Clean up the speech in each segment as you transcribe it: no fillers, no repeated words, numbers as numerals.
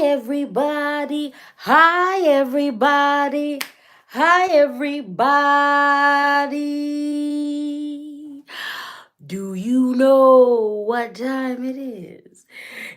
everybody. Hi, everybody. Hi, everybody. Do you know what time it is?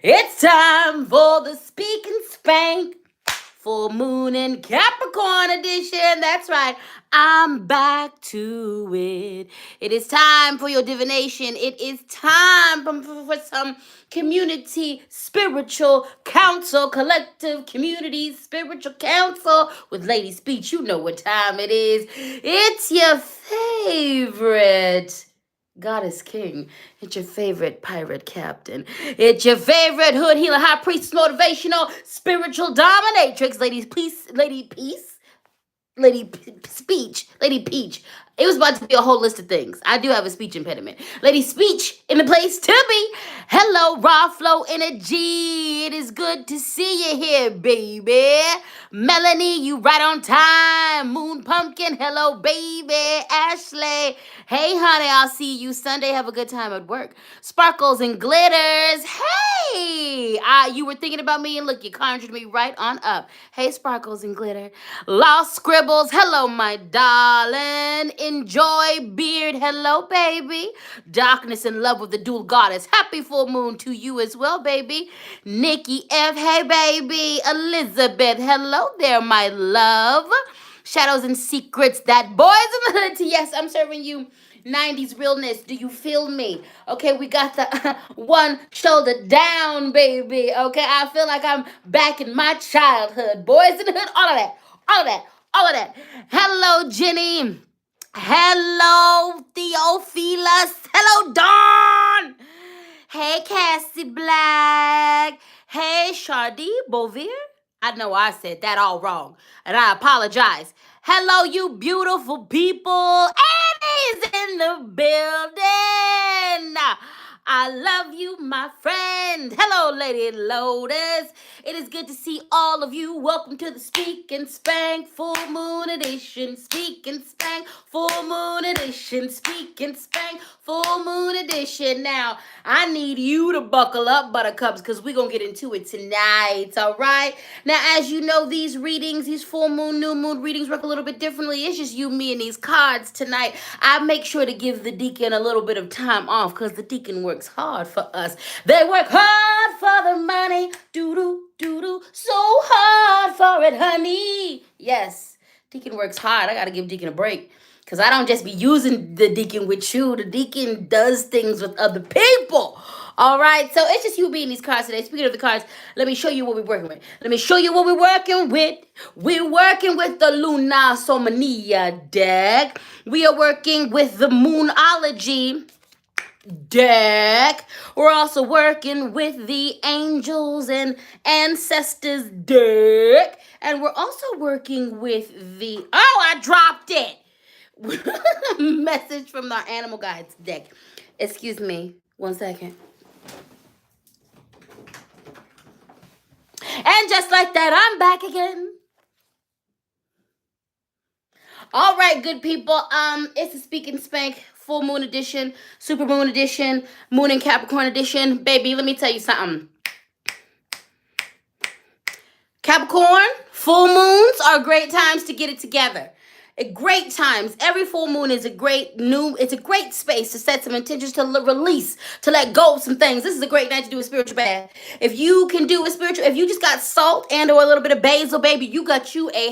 It's time for the Speak and Spank Full Moon and Capricorn edition. That's right. I'm back to it. It is time for your divination. It is time for some community spiritual counsel, collective community spiritual counsel with Ladyspeech. You know what time it is. It's your favorite Goddess King. It's your favorite pirate captain. It's your favorite hood healer, high priest, motivational, spiritual dominatrix, Lady Peace, Lady Peace, Lady Speech, Lady Peach. It was about to be a whole list of things. I do have a speech impediment. Lady Speech in the place to be. Hello, Raw Flow Energy. It is good to see you here, baby. Melanie, you right on time. Moon Pumpkin, hello, baby. Ashley, hey, honey, I'll see you Sunday. Have a good time at work. Sparkles and Glitters, hey. You were thinking about me, and look, you conjured me right on up. Hey, Sparkles and Glitter. Lost Scribbles, hello, my darling. Enjoy Beard, hello, baby. Darkness in Love with the Dual Goddess, happy full moon to you as well, baby. Nikki F, hey, baby. Elizabeth, hello there, my love. Shadows and Secrets, that boys in the hood. Yes, I'm serving you 90s realness. Do you feel me? Okay, we got the one shoulder down, baby. Okay, I feel like I'm back in my childhood. Boys in the hood, all of that, all of that, all of that. Hello, Jenny. Hello, Theophilus. Hello, Dawn. Hey, Cassie Black. Hey, Shardy Bovir. I know I said that all wrong, and I apologize. Hello, you beautiful people. Annie's in the building. I love you, my friend. Hello, Lady Lotus. It is good to see all of you. Welcome to the Speak and Spank Full Moon Edition. Speak and Spank Full Moon Edition. Speak and Spank Full Moon Edition. Now, I need you to buckle up, buttercups, because we're going to get into it tonight, all right? Now, as you know, these readings, these full moon, new moon readings work a little bit differently. It's just you, me, and these cards tonight. I make sure to give the deacon a little bit of time off because the deacon works hard for us. They work hard for the money. Doo-doo, doo-doo. So hard for it, honey. Yes, deacon works hard. I got to give deacon a break. Because I don't just be using the deacon with you. The deacon does things with other people. All right. So it's just you being these cards today. Speaking of the cards, let me show you what we're working with. Let me show you what we're working with. We're working with the Luna Somnia deck. We are working with the Moonology deck. We're also working with the Angels and Ancestors deck. And we're also working with the... Oh, I dropped it. Message from our Animal Guides deck. Excuse me. 1 second. And just like that, I'm back again. All right, good people. It's a Speak and Spank Full Moon Edition, Super Moon Edition, Moon and Capricorn Edition. Baby, let me tell you something. Capricorn, full moons are great times to get it together. Great times. Every full moon is it's a great space to set some intentions, to release, to let go of some things. This is a great night to do a spiritual bath. If you can do a spiritual, if you just got salt and or a little bit of basil, baby, you got you a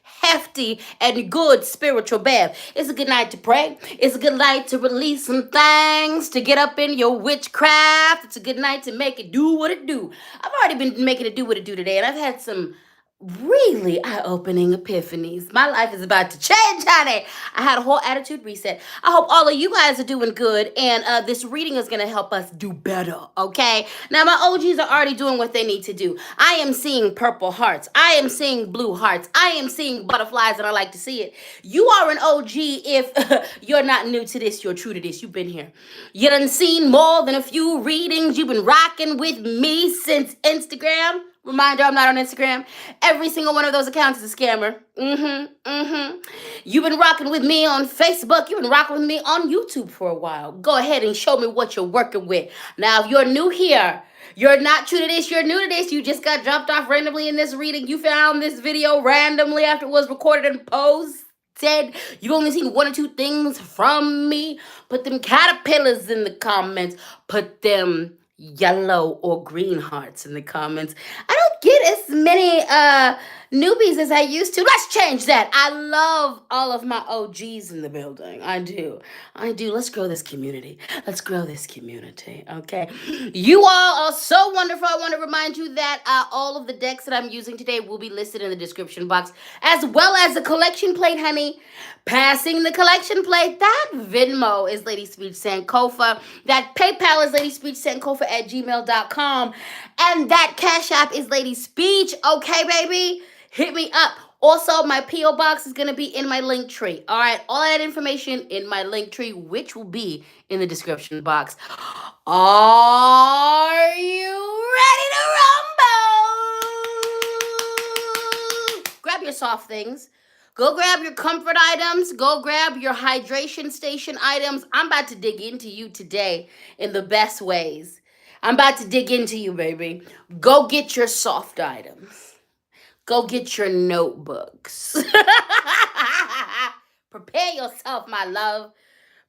hefty and good spiritual bath. It's a good night to pray. It's a good night to release some things, to get up in your witchcraft. It's a good night to make it do what it do. I've already been making it do what it do today, and I've had some really eye-opening epiphanies. My life is about to change, honey. I had a whole attitude reset. I hope all of you guys are doing good, and this reading is going to help us do better, okay? Now, my OGs are already doing what they need to do. I am seeing purple hearts. I am seeing blue hearts. I am seeing butterflies, and I like to see it. You are an OG if you're not new to this. You're true to this. You've been here. You done seen more than a few readings. You've been rocking with me since Instagram. Reminder, I'm not on Instagram. Every single one of those accounts is a scammer. You've been rocking with me on Facebook. You've been rocking with me on YouTube for a while. Go ahead and show me what you're working with. Now, if you're new here, You're not true to this, you're new to this, you just got dropped off randomly in this reading, you found this video randomly after it was recorded and posted, you only seen one or two things from me, put them caterpillars in the comments, put them yellow or green hearts in the comments. I don't get as many newbies as I used to. Let's change that. I love all of my OGs in the building. I do. Let's grow this community. Okay. You all are so wonderful. I want to remind you that all of the decks that I'm using today will be listed in the description box, as well as the collection plate, honey. Passing the collection plate. That Venmo is Ladyspeech Sankofa. That PayPal is ladyspeechsankofa@gmail.com. And that Cash App is Ladyspeech. Okay, baby? Hit me up. Also, my P.O. Box is going to be in my link tree. All right, all that information in my link tree, which will be in the description box. Are you ready to rumble? Grab your soft things. Go grab your comfort items. Go grab your hydration station items. I'm about to dig into you today in the best ways. I'm about to dig into you, baby. Go get your soft items. Go get your notebooks. Prepare yourself, my love.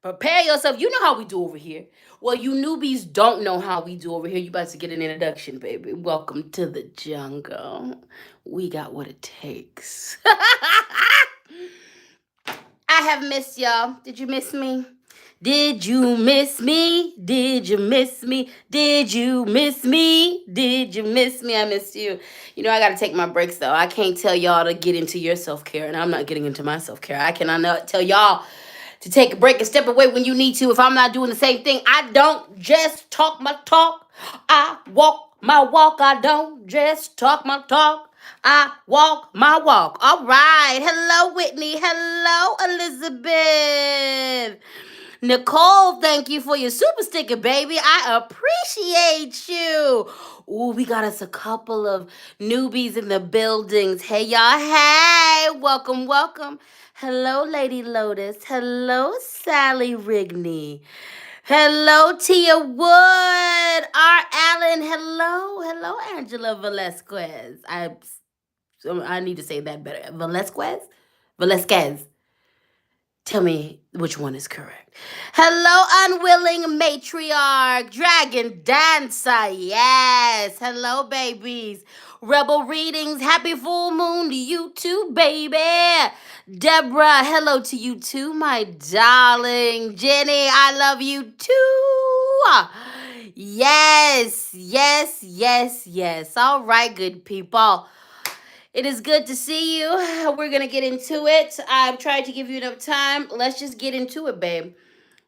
Prepare yourself. You know how we do over here. Well, you newbies don't know how we do over here. You about to get an introduction, baby. Welcome to the jungle. We got what it takes. I have missed y'all. Did you miss me? Did you miss me? Did you miss me? Did you miss me? Did you miss me? I missed you. You know, I got to take my breaks, though. I can't tell y'all to get into your self-care, and I'm not getting into my self-care. I cannot tell y'all to take a break and step away when you need to if I'm not doing the same thing. I don't just talk my talk. I walk my walk. I don't just talk my talk. I walk my walk. All right. Hello, Whitney. Hello, Elizabeth. Nicole, thank you for your super sticker, baby. I appreciate you. Ooh, we got us a couple of newbies in the buildings. Hey, y'all. Hey, welcome, welcome. Hello, Lady Lotus. Hello, Sally Rigney. Hello, Tia Wood. R. Allen. Hello, Angela Velasquez. I need to say that better. Velasquez. Tell me which one is correct. Hello, unwilling matriarch, dragon dancer. Yes. Hello, babies. Rebel readings. Happy full moon to you too, baby. Deborah, hello to you too, my darling. Jenny, I love you too. Yes. All right, good people. It is good to see you. We're going to get into it. I've tried to give you enough time. Let's just get into it, babe.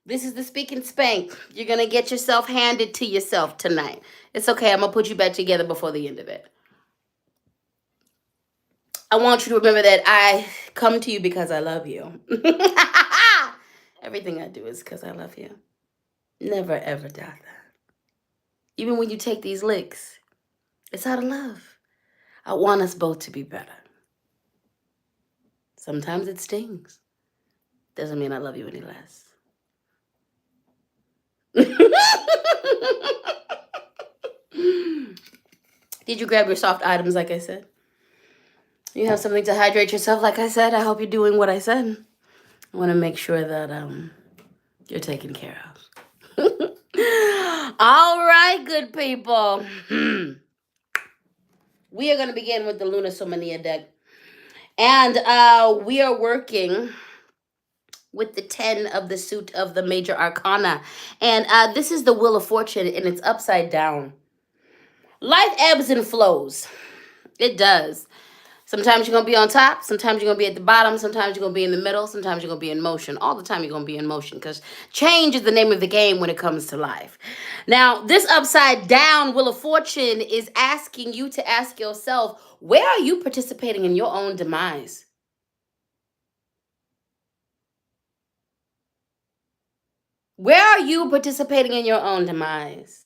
This is the Speak and Spank. You're going to get yourself handed to yourself tonight. It's okay. I'm going to put you back together before the end of it. I want you to remember that I come to you because I love you. Everything I do is because I love you. Never, ever doubt that. Even when you take these licks, it's out of love. I want us both to be better. Sometimes it stings. Doesn't mean I love you any less. Did you grab your soft items like I said? You have something to hydrate yourself like I said? I hope you're doing what I said. I want to make sure that you're taken care of. All right, good people. We are going to begin with the Luna Somnia deck. And we are working with the 10 of the suit of the major arcana. And this is the Wheel of Fortune, and it's upside down. Life ebbs and flows. It does. Sometimes you're going to be on top. Sometimes you're going to be at the bottom. Sometimes you're going to be in the middle. Sometimes you're going to be in motion. All the time you're going to be in motion because change is the name of the game when it comes to life. Now, this upside down Wheel of Fortune is asking you to ask yourself, where are you participating in your own demise? Where are you participating in your own demise?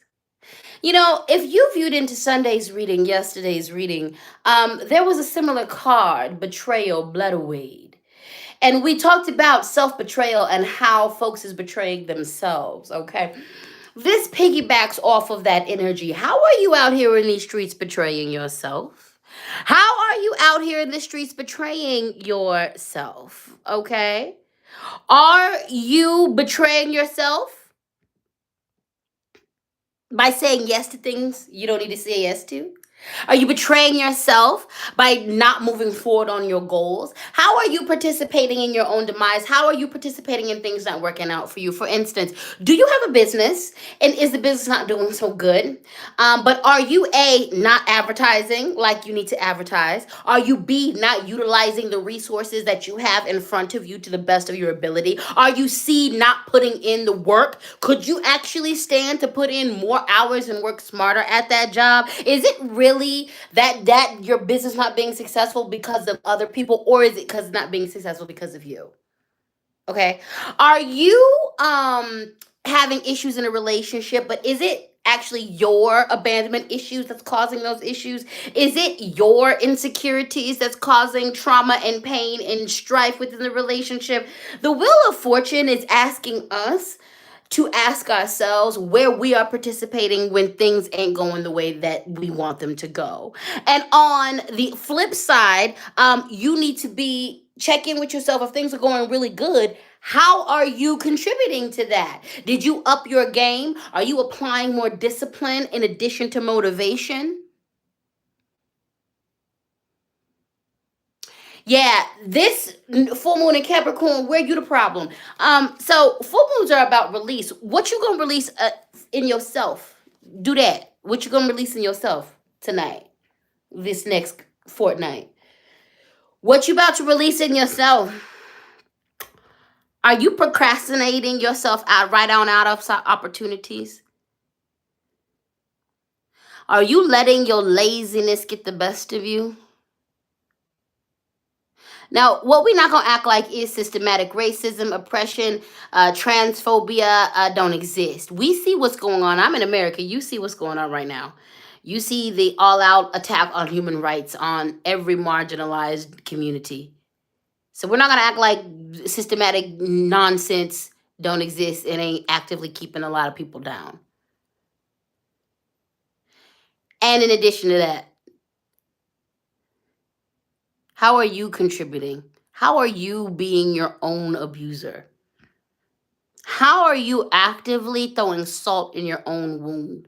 You know, if you viewed into Sunday's reading, yesterday's reading, there was a similar card, betrayal, blood away. And we talked about self-betrayal and how folks is betraying themselves, okay? This piggybacks off of that energy. How are you out here in these streets betraying yourself? How are you out here in the streets betraying yourself? Okay? Are you betraying yourself by saying yes to things you don't need to say yes to? Are you betraying yourself by not moving forward on your goals? How are you participating in your own demise? How are you participating in things not working out for you? For instance, do you have a business and is the business not doing so good? But are you A, not advertising like you need to advertise? Are you B, not utilizing the resources that you have in front of you to the best of your ability? Are you C, not putting in the work? Could you actually stand to put in more hours and work smarter at that job? Is it really that your business not being successful because of other people, or is it because it's not being successful because of you? Okay. Are you having issues in a relationship, but is it actually your abandonment issues that's causing those issues? Is it your insecurities that's causing trauma and pain and strife within the relationship? The Wheel of Fortune is asking us to ask ourselves where we are participating when things ain't going the way that we want them to go. And on the flip side, you need to be check in with yourself. If things are going really good, how are you contributing to that? Did you up your game? Are you applying more discipline in addition to motivation? Yeah, this full moon in Capricorn, where you the problem? So full moons are about release. What you gonna release in yourself? Do that. What you gonna release in yourself tonight? This next fortnight. What you about to release in yourself? Are you procrastinating yourself out right on out of opportunities? Are you letting your laziness get the best of you? Now, what we're not gonna act like is systematic racism, oppression, transphobia don't exist. We see what's going on. I'm in America. You see what's going on right now. You see the all-out attack on human rights on every marginalized community. So we're not gonna act like systematic nonsense don't exist and ain't actively keeping a lot of people down. And in addition to that, how are you contributing? How are you being your own abuser? How are you actively throwing salt in your own wound?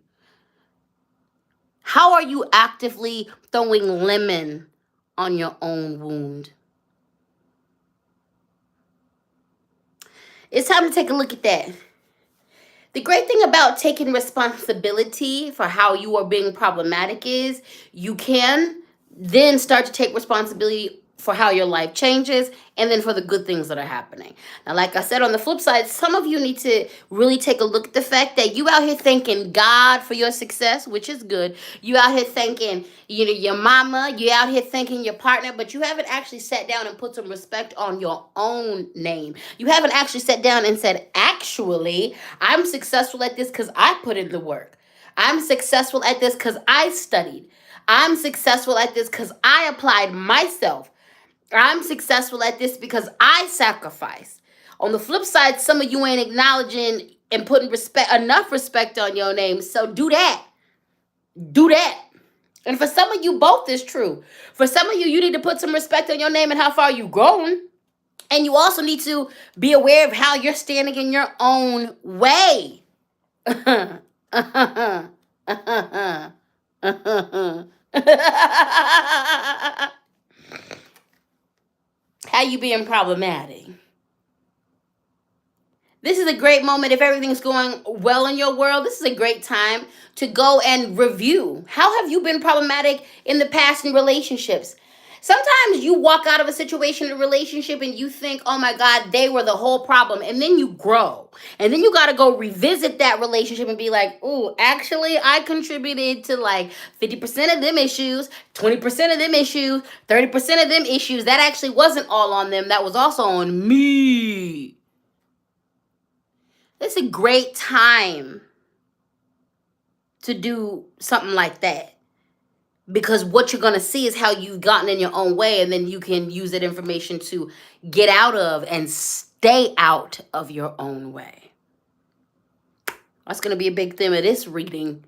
How are you actively throwing lemon on your own wound? It's time to take a look at that. The great thing about taking responsibility for how you are being problematic is you can then start to take responsibility for how your life changes and then for the good things that are happening. Now, like I said, on the flip side, some of you need to really take a look at the fact that you out here thanking God for your success, which is good. You out here thanking, your mama, you out here thanking your partner, but you haven't actually sat down and put some respect on your own name. You haven't actually sat down and said, actually, I'm successful at this because I put in the work. I'm successful at this because I studied. I'm successful at this because I applied myself. I'm successful at this because I sacrifice. On the flip side, some of you ain't acknowledging and putting enough respect on your name. So do that. Do that. And for some of you, both is true. For some of you, you need to put some respect on your name and how far you've grown. And you also need to be aware of how you're standing in your own way. How you being problematic? This is a great moment. If everything's going well in your world, this is a great time to go and review. How have you been problematic in the past in relationships? Sometimes you walk out of a situation in a relationship and you think, oh my God, they were the whole problem. And then you grow. And then you got to go revisit that relationship and be like, ooh, actually, I contributed to like 50% of them issues, 20% of them issues, 30% of them issues. That actually wasn't all on them. That was also on me. It's a great time to do something like that. Because what you're going to see is how you've gotten in your own way, and then you can use that information to get out of and stay out of your own way. That's going to be a big theme of this reading.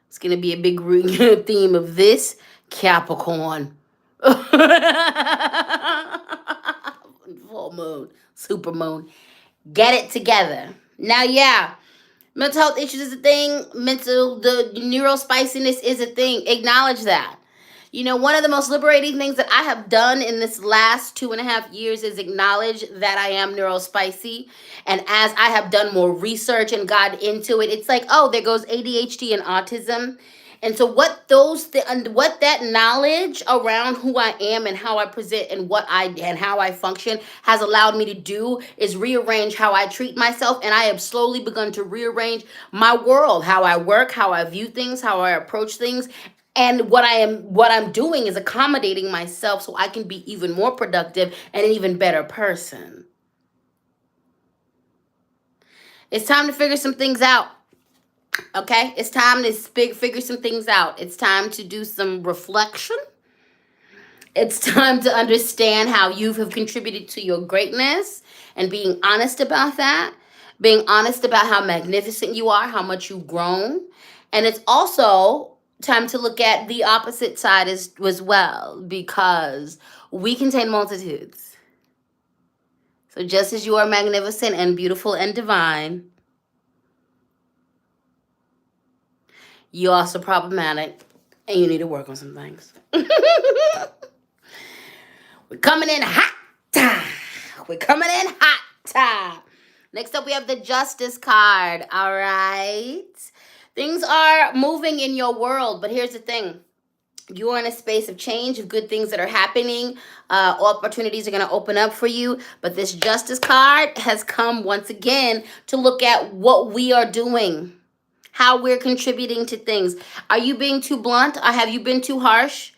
It's going to be a big theme of this Capricorn. Full moon, super moon. Get it together. Now, yeah, mental health issues is a thing. The neurospiciness is a thing. Acknowledge that. You know, one of the most liberating things that I have done in this last 2.5 years is acknowledge that I am neurospicy. And as I have done more research and got into it, it's like, oh, there goes ADHD and autism. And so what that knowledge around who I am and how I present and how I function has allowed me to do is rearrange how I treat myself. And I have slowly begun to rearrange my world, how I work, how I view things, how I approach things. And what I'm doing is accommodating myself so I can be even more productive and an even better person. It's time to figure some things out. Okay? It's time to figure some things out. It's time to do some reflection. It's time to understand how you have contributed to your greatness and being honest about that. Being honest about how magnificent you are, how much you've grown. And it's also time to look at the opposite side as well, because we contain multitudes. So just as you are magnificent and beautiful and divine, you're also problematic and you need to work on some things. We're coming in hot. We're coming in hot. Next up, we have the Justice card. All right. Things are moving in your world, but here's the thing. You are in a space of change, of good things that are happening. Opportunities are going to open up for you. But this Justice card has come once again to look at what we are doing, how we're contributing to things. Are you being too blunt? Or have you been too harsh?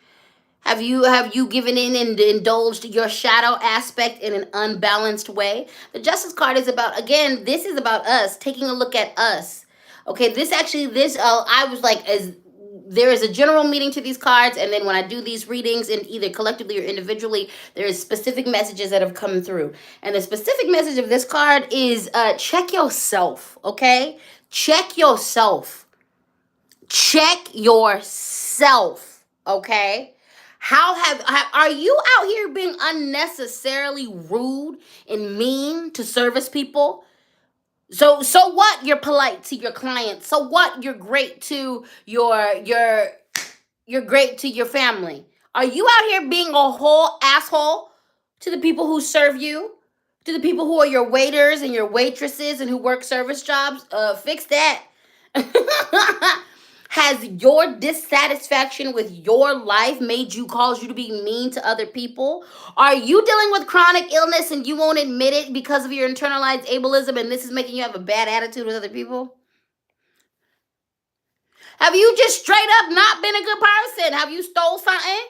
Have you given in and indulged your shadow aspect in an unbalanced way? The Justice card is about, again, this is about us, taking a look at us. Okay, I was like, there is a general meaning to these cards, and then when I do these readings, in either collectively or individually, there is specific messages that have come through. And the specific message of this card is check yourself, okay? Check yourself. Check yourself, okay? Are you out here being unnecessarily rude and mean to service people? So what? You're polite to your clients. So what? You're great to you're great to your family. Are you out here being a whole asshole to the people who serve you? To the people who are your waiters and your waitresses and who work service jobs? Fix that. Has your dissatisfaction with your life caused you to be mean to other people? Are you dealing with chronic illness and you won't admit it because of your internalized ableism, and this is making you have a bad attitude with other people? Have you just straight up not been a good person? Have you stole something?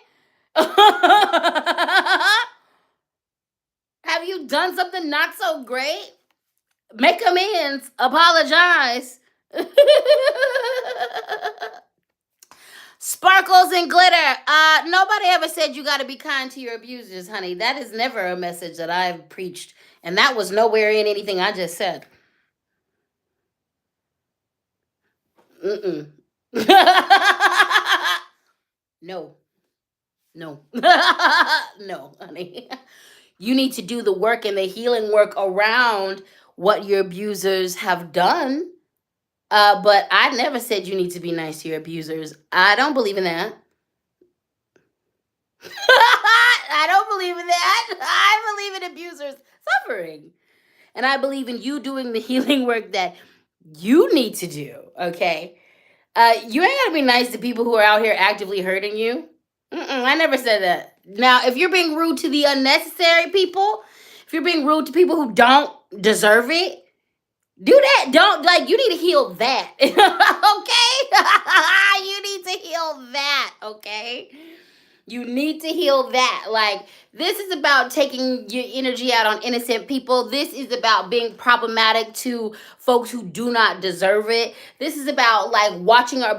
Have you done something not so great? Make amends. Apologize. Sparkles and glitter. Nobody ever said you got to be kind to your abusers, honey. That is never a message that I've preached. And that was nowhere in anything I just said. No. No, honey. You need to do the work and the healing work around what your abusers have done. But I never said you need to be nice to your abusers. I don't believe in that. I don't believe in that. I believe in abusers suffering. And I believe in you doing the healing work that you need to do, okay? You ain't gotta be nice to people who are out here actively hurting you. I never said that. Now, if you're being rude to the unnecessary people, if you're being rude to people who don't deserve it, do that. You need to heal that. Okay? You need to heal that, okay? You need to heal that. Like, this is about taking your energy out on innocent people. This is about being problematic to folks who do not deserve it. This is about, like,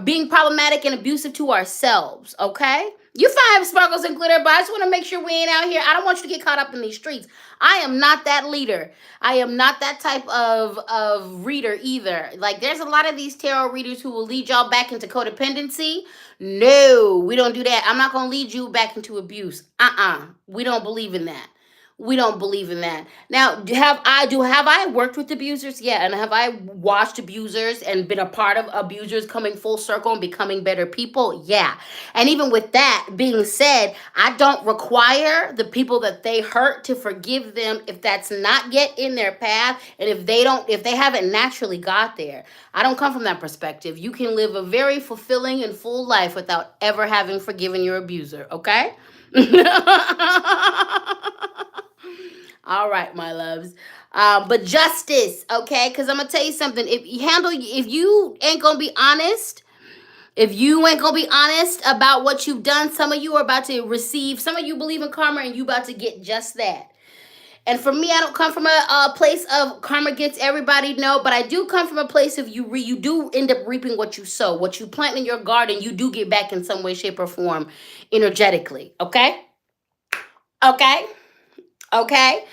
being problematic and abusive to ourselves, okay? You fine have sparkles and glitter, but I just want to make sure we ain't out here. I don't want you to get caught up in these streets. I am not that leader. I am not that type of reader either. Like there's a lot of these tarot readers who will lead y'all back into codependency. No, we don't do that. I'm not gonna lead you back into abuse. We don't believe in that. We don't believe in that. Now, have I worked with abusers? Yeah, and have I watched abusers and been a part of abusers coming full circle and becoming better people? Yeah. And even with that being said, I don't require the people that they hurt to forgive them if that's not yet in their path and if they haven't naturally got there. I don't come from that perspective. You can live a very fulfilling and full life without ever having forgiven your abuser, okay? All right, my loves. But justice, okay? Because I'm gonna tell you something. If you ain't gonna be honest, if you ain't gonna be honest about what you've done, some of you are about to receive. Some of you believe in karma, and you about to get just that. And for me, I don't come from a place of karma gets everybody, no, but I do come from a place of you do end up reaping what you sow. What you plant in your garden, you do get back in some way, shape, or form energetically. Okay? Okay? Okay?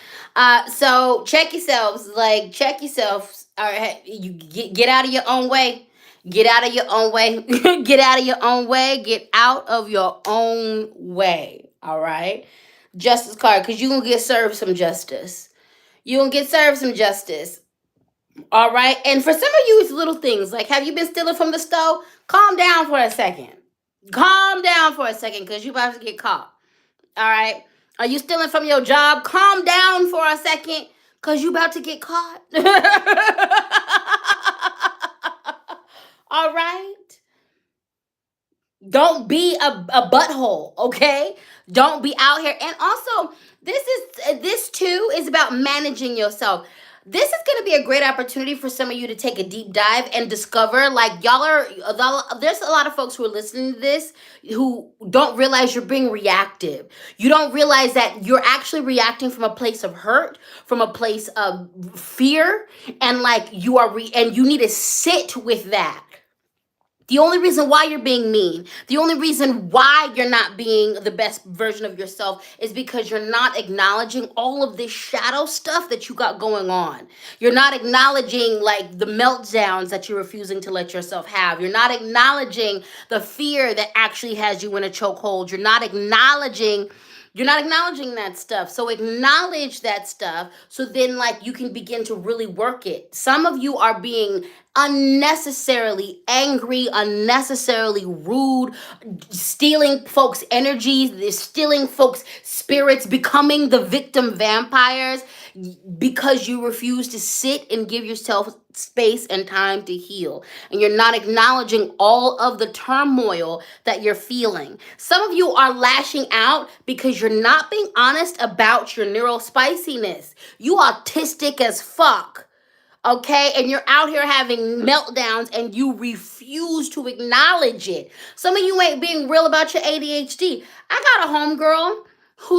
So check yourselves. Like, check yourselves. All right, you get out of your own way. Get out of your own way. Get out of your own way. Get out of your own way. All right? Justice card, because you're going to get served some justice. You're going to get served some justice. All right? And for some of you, it's little things. Like, have you been stealing from the stove? Calm down for a second. Calm down for a second, because you're about to get caught. All right? Are you stealing from your job? Calm down for a second, because you about to get caught. All right? Don't be a butthole, okay? Don't be out here. And also, this too is about managing yourself. This is going to be a great opportunity for some of you to take a deep dive and discover, like, there's a lot of folks who are listening to this who don't realize you're being reactive. You don't realize that you're actually reacting from a place of hurt, from a place of fear, and like and you need to sit with that. The only reason why you're being mean, the only reason why you're not being the best version of yourself is because you're not acknowledging all of this shadow stuff that you got going on. You're not acknowledging like the meltdowns that you're refusing to let yourself have. You're not acknowledging the fear that actually has you in a chokehold. You're not acknowledging that stuff. So acknowledge that stuff so then like you can begin to really work it. Some of you are being unnecessarily angry, unnecessarily rude, stealing folks' energies, stealing folks' spirits, becoming the victim vampires because you refuse to sit and give yourself space and time to heal. And you're not acknowledging all of the turmoil that you're feeling. Some of you are lashing out because you're not being honest about your neural spiciness. You autistic as fuck. Okay, and you're out here having meltdowns and you refuse to acknowledge it. Some of you ain't being real about your ADHD. I got a homegirl who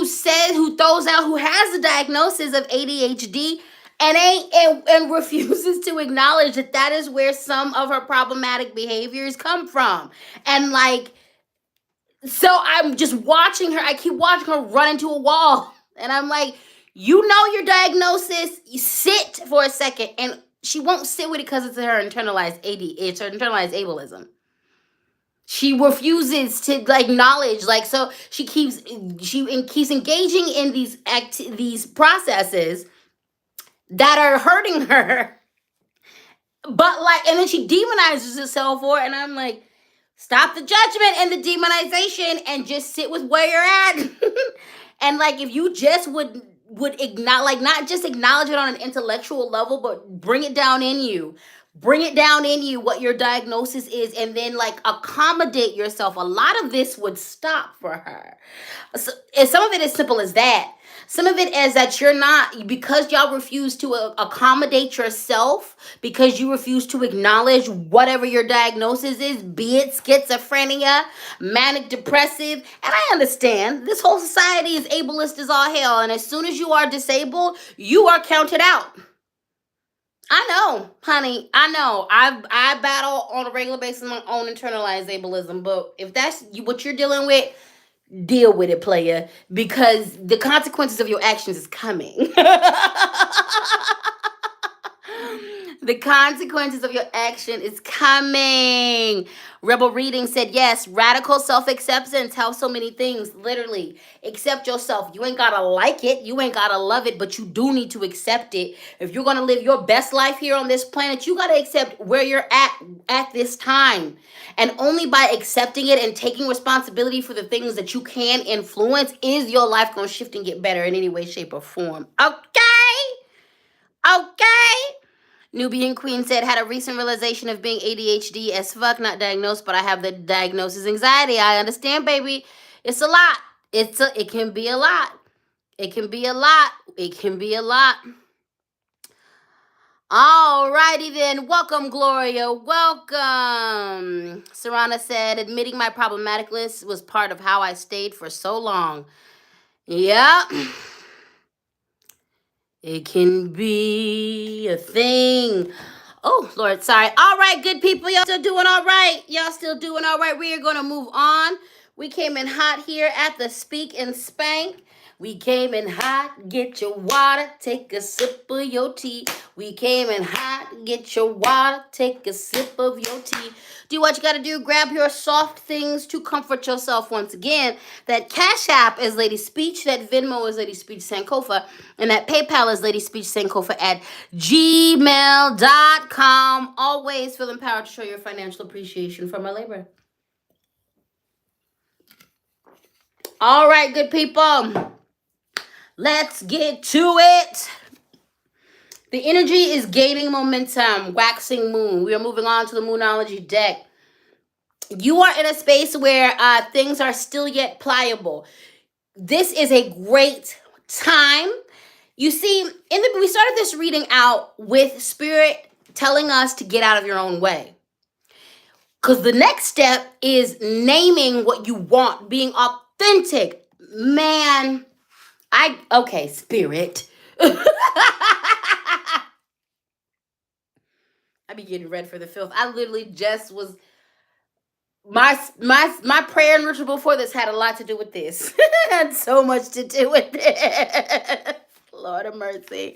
has a diagnosis of ADHD and refuses to acknowledge that is where some of her problematic behaviors come from. And like, so I'm just watching her. I keep watching her run into a wall, and I'm like, you know your diagnosis. You sit for a second, and she won't sit with it because it's her internalized it's her internalized ableism. She refuses to like acknowledge, like, so she keeps engaging in these processes that are hurting her. But like, and then she demonizes herself for it, and I'm like, stop the judgment and the demonization and just sit with where you're at. And like, if you just would acknowledge, like, not just acknowledge it on an intellectual level, but bring it down in you. Bring it down in you what your diagnosis is, and then like accommodate yourself. A lot of this would stop for her. So, and some of it is simple as that. Some of it is that you're not, because y'all refuse to accommodate yourself, because you refuse to acknowledge whatever your diagnosis is, be it schizophrenia, manic depressive. And I understand this whole society is ableist as all hell. And as soon as you are disabled, you are counted out. I know, honey. I know. I battle on a regular basis my own internalized ableism. But if that's what you're dealing with, Deal with it, player, because the consequences of your actions is coming. The consequences of your action is coming. Rebel Reading said, yes, radical self-acceptance. How so many things. Literally, accept yourself. You ain't gotta like it. You ain't gotta love it, but you do need to accept it. If you're gonna live your best life here on this planet, you gotta accept where you're at this time. And only by accepting it and taking responsibility for the things that you can influence is your life gonna shift and get better in any way, shape, or form. Okay? Okay? Nubian Queen said, had a recent realization of being ADHD as fuck, not diagnosed, but I have the diagnosis anxiety. I understand, baby. It's a lot. It can be a lot. It can be a lot. It can be a lot. Alrighty then. Welcome, Gloria. Welcome. Sarana said, admitting my problematicness was part of how I stayed for so long. Yeah. It can be a thing. Oh, Lord, sorry. All right, good people. Y'all still doing all right. Y'all still doing all right. We are going to move on. We came in hot here at the Speak and Spank. We came in hot. Get your water. Take a sip of your tea. We came in hot. Get your water. Take a sip of your tea. Do what you got to do. Grab your soft things to comfort yourself once again. That Cash App is Ladyspeech. That Venmo is Ladyspeech Sankofa. And that PayPal is Ladyspeech Sankofa at gmail.com. Always feel empowered to show your financial appreciation for my labor. All right, good people. Let's get to it. The energy is gaining momentum. Waxing moon. We are moving on to the Moonology deck. You are in a space where things are still yet pliable. This is a great time. You see, we started this reading out with Spirit telling us to get out of your own way. Because the next step is naming what you want, being authentic. Man, okay, Spirit. I be getting red for the filth. I literally just was... My prayer and ritual before this had a lot to do with this. Had so much to do with it. Lord of mercy.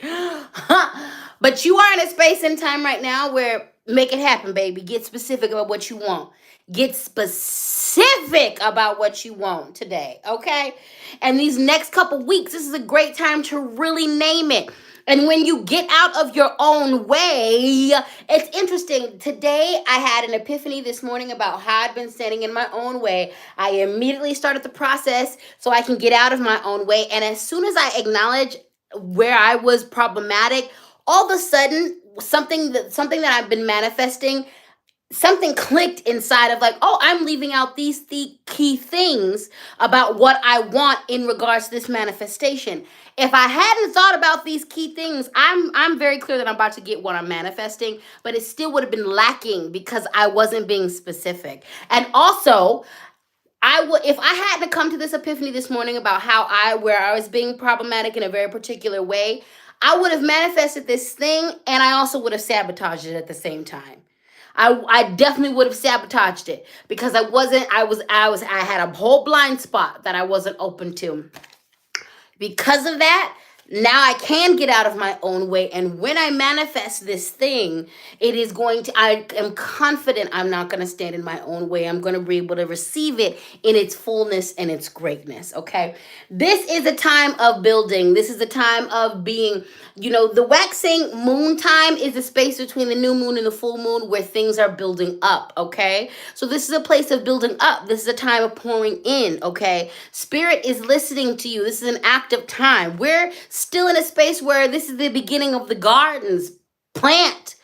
But you are in a space and time right now where make it happen, baby. Get specific about what you want. Get specific about what you want today, okay? And these next couple weeks, this is a great time to really name it. And when you get out of your own way, it's interesting. Today, I had an epiphany this morning about how I'd been standing in my own way. I immediately started the process so I can get out of my own way. And as soon as I acknowledge where I was problematic, all of a sudden, something that I've been manifesting, something clicked inside of like, oh, I'm leaving out these key things about what I want in regards to this manifestation. If I hadn't thought about these key things, I'm very clear that I'm about to get what I'm manifesting, but it still would have been lacking because I wasn't being specific. And also, if I hadn't come to this epiphany this morning about where I was being problematic in a very particular way, I would have manifested this thing and I also would have sabotaged it at the same time. I definitely would have sabotaged it because I had a whole blind spot that I wasn't open to. Because of that, now I can get out of my own way. And when I manifest this thing, I am confident I'm not going to stand in my own way. I'm going to be able to receive it in its fullness and its greatness. Okay. This is a time of building. This is a time of being, the waxing moon time is the space between the new moon and the full moon where things are building up. Okay. So this is a place of building up. This is a time of pouring in. Okay. Spirit is listening to you. This is an active time. We're still in a space where this is the beginning of the gardens. Plant.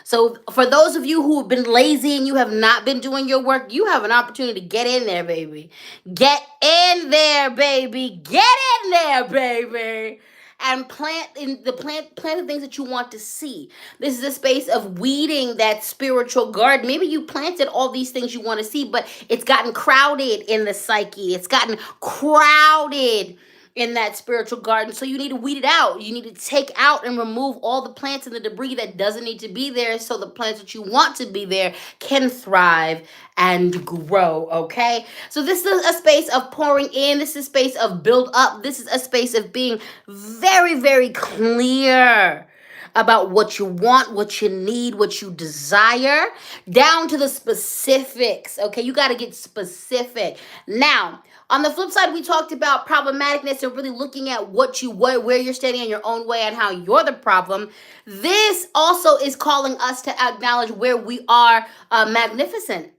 So for those of you who have been lazy and you have not been doing your work, you have an opportunity to get in there, baby. Get in there, baby. Get in there, baby. And plant the things that you want to see. This is a space of weeding that spiritual garden. Maybe you planted all these things you want to see, but it's gotten crowded in the psyche. It's gotten crowded in that spiritual garden. So you need to weed it out. You need to take out and remove all the plants and the debris that doesn't need to be there, so the plants that you want to be there can thrive and grow. Okay, so this is a space of pouring in. This is a space of build up. This is a space of being very, very clear about what you want, what you need, what you desire, down to the specifics. Okay, you got to get specific. Now, on the flip side, we talked about problematicness and really looking at where you're standing in your own way and how you're the problem. This also is calling us to acknowledge where we are magnificent.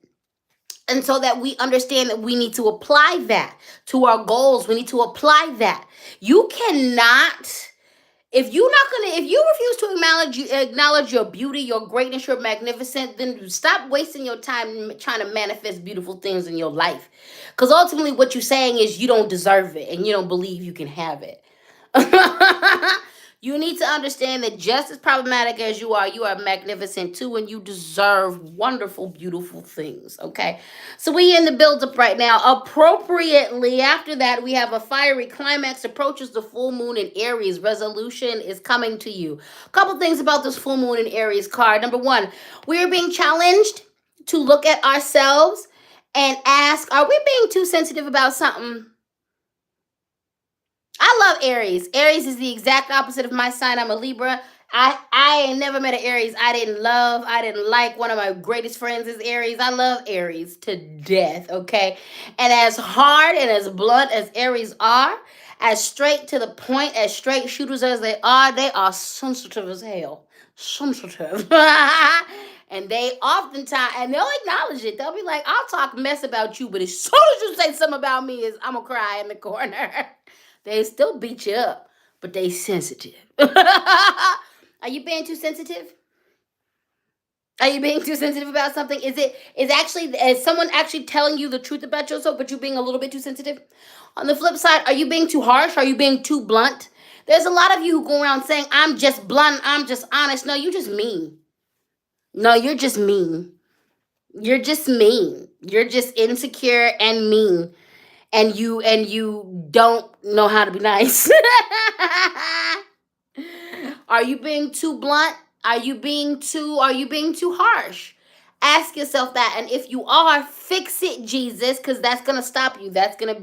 And so that we understand that we need to apply that to our goals. We need to apply that. You cannot, if you refuse to acknowledge your beauty, your greatness, your magnificent, then stop wasting your time trying to manifest beautiful things in your life. Because ultimately what you're saying is you don't deserve it and you don't believe you can have it. You need to understand that just as problematic as you are magnificent too, and you deserve wonderful, beautiful things. Okay, so we in the build-up right now. Appropriately, after that, we have a fiery climax approaches the full moon in Aries. Resolution is coming to you. A couple things about this full moon in Aries card. Number one, we are being challenged to look at ourselves and ask, are we being too sensitive about something? I love Aries. Aries is the exact opposite of my sign. I'm a Libra. I ain't never met an Aries I didn't love. I didn't like. One of my greatest friends is Aries. I love Aries to death, okay? And as hard and as blunt as Aries are, as straight to the point, as straight shooters as they are sensitive as hell. Sensitive. And they oftentimes, and they'll acknowledge it. They'll be like, I'll talk mess about you, but as soon as you say something about me, I'm going to cry in the corner. They still beat you up, but they sensitive. Are you being too sensitive? Are you being too sensitive about something? Is someone actually telling you the truth about yourself, but you being a little bit too sensitive? On the flip side, are you being too harsh? Are you being too blunt? There's a lot of you who go around saying, I'm just blunt, I'm just honest. No, you're just mean. No, you're just mean. You're just mean. You're just insecure and mean. And you don't know how to be nice. Are you being too blunt? Are you being too harsh? Ask yourself that. And if you are, fix it, Jesus, because that's gonna stop you. That's gonna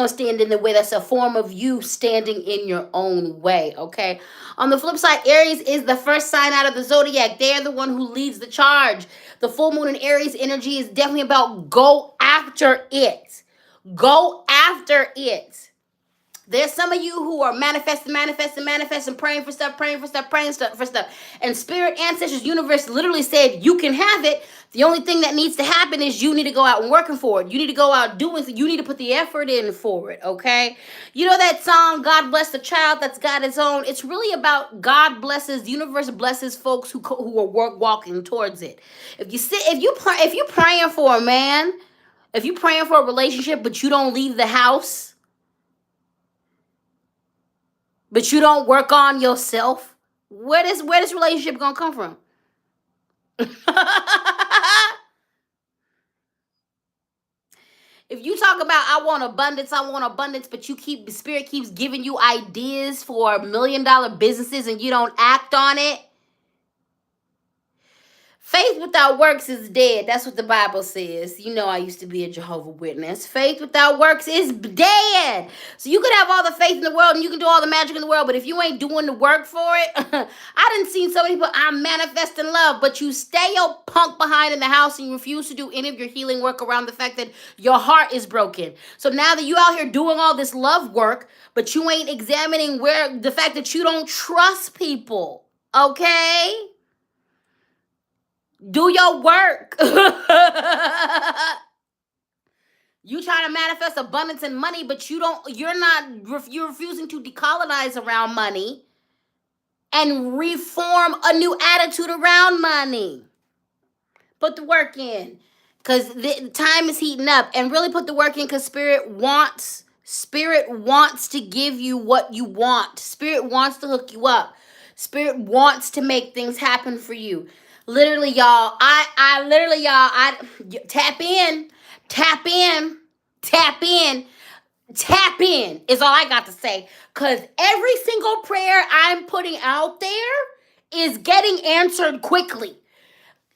stand in the way. That's a form of you standing in your own way. Okay. On the flip side, Aries is the first sign out of the zodiac. They're the one who leads the charge. The full moon in Aries energy is definitely about go after it. Go after it. There's some of you who are manifesting, praying for stuff. And spirit, ancestors, universe literally said, you can have it. The only thing that needs to happen is you need to go out and working for it. You need to go out doing it. You need to put the effort in for it, okay? You know that song, God Bless the Child That's Got His Own? It's really about God blesses, the universe blesses folks who are walking towards it. If you're praying for a man, if you're praying for a relationship, but you don't leave the house, but you don't work on yourself, where this relationship gonna come from? If you talk about I want abundance, but spirit keeps giving you ideas for $1 million businesses and you don't act on it. Faith without works is dead. That's what the Bible says. You know I used to be a Jehovah's Witness. Faith without works is dead. So you could have all the faith in the world and you can do all the magic in the world, but if you ain't doing the work for it, I didn't see so many people, I'm manifesting love, but you stay your punk behind in the house and you refuse to do any of your healing work around the fact that your heart is broken. So now that you out here doing all this love work, but you ain't examining the fact that you don't trust people, okay? Do your work. You trying to manifest abundance and money, but you're refusing to decolonize around money and reform a new attitude around money. Put the work in, because the time is heating up, and really put the work in, because spirit wants to give you what you want. Spirit wants to hook you up. Spirit wants to make things happen for you. Literally, y'all, I tap in. Tap in is all I got to say. Because every single prayer I'm putting out there is getting answered quickly.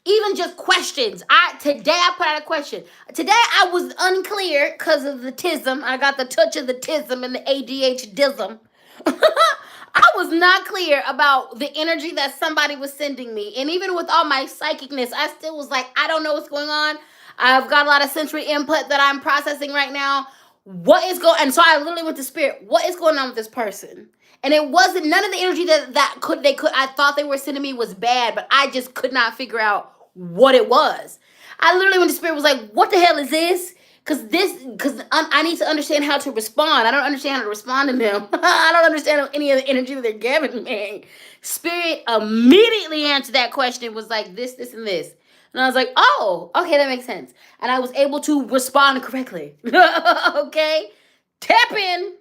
Even just questions. Today I put out a question. Today I was unclear because of the tism. I got the touch of the tism and the ADHDism. I was not clear about the energy that somebody was sending me. And even with all my psychicness, I still was like, I don't know what's going on. I've got a lot of sensory input that I'm processing right now. What is going And so I literally went to spirit. What is going on with this person? And it wasn't none of the energy that I thought they were sending me was bad, but I just could not figure out what it was. I literally went to spirit was like, what the hell is this? Because I need to understand how to respond. I don't understand how to respond to them. I don't understand any of the energy that they're giving me. Spirit immediately answered that question. It was like this, and this. And I was like, oh, okay, that makes sense. And I was able to respond correctly. Okay? Tap in.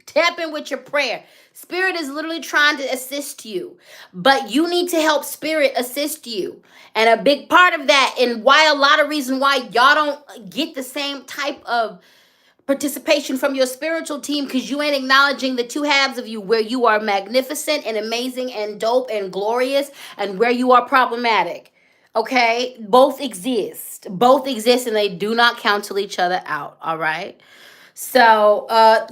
Tap in with your prayer. Spirit is literally trying to assist you, but you need to help spirit assist you. And a big part of that, and why a lot of reason why y'all don't get the same type of participation from your spiritual team, because you ain't acknowledging the two halves of you, where you are magnificent and amazing and dope and glorious, and where you are problematic. Okay? Both exist. Both exist, and they do not cancel each other out. All right? So,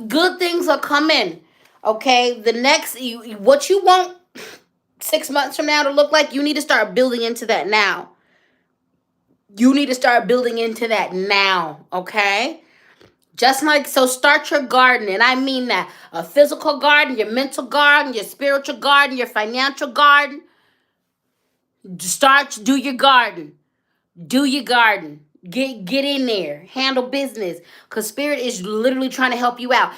good things are coming. Okay, what you want 6 months from now to look like, you need to start building into that now. You need to start building into that now. Okay, just like so. Start your garden, and I mean that a physical garden, your mental garden, your spiritual garden, your financial garden. Do your garden. Do your garden. Get in there. Handle business. Because spirit is literally trying to help you out.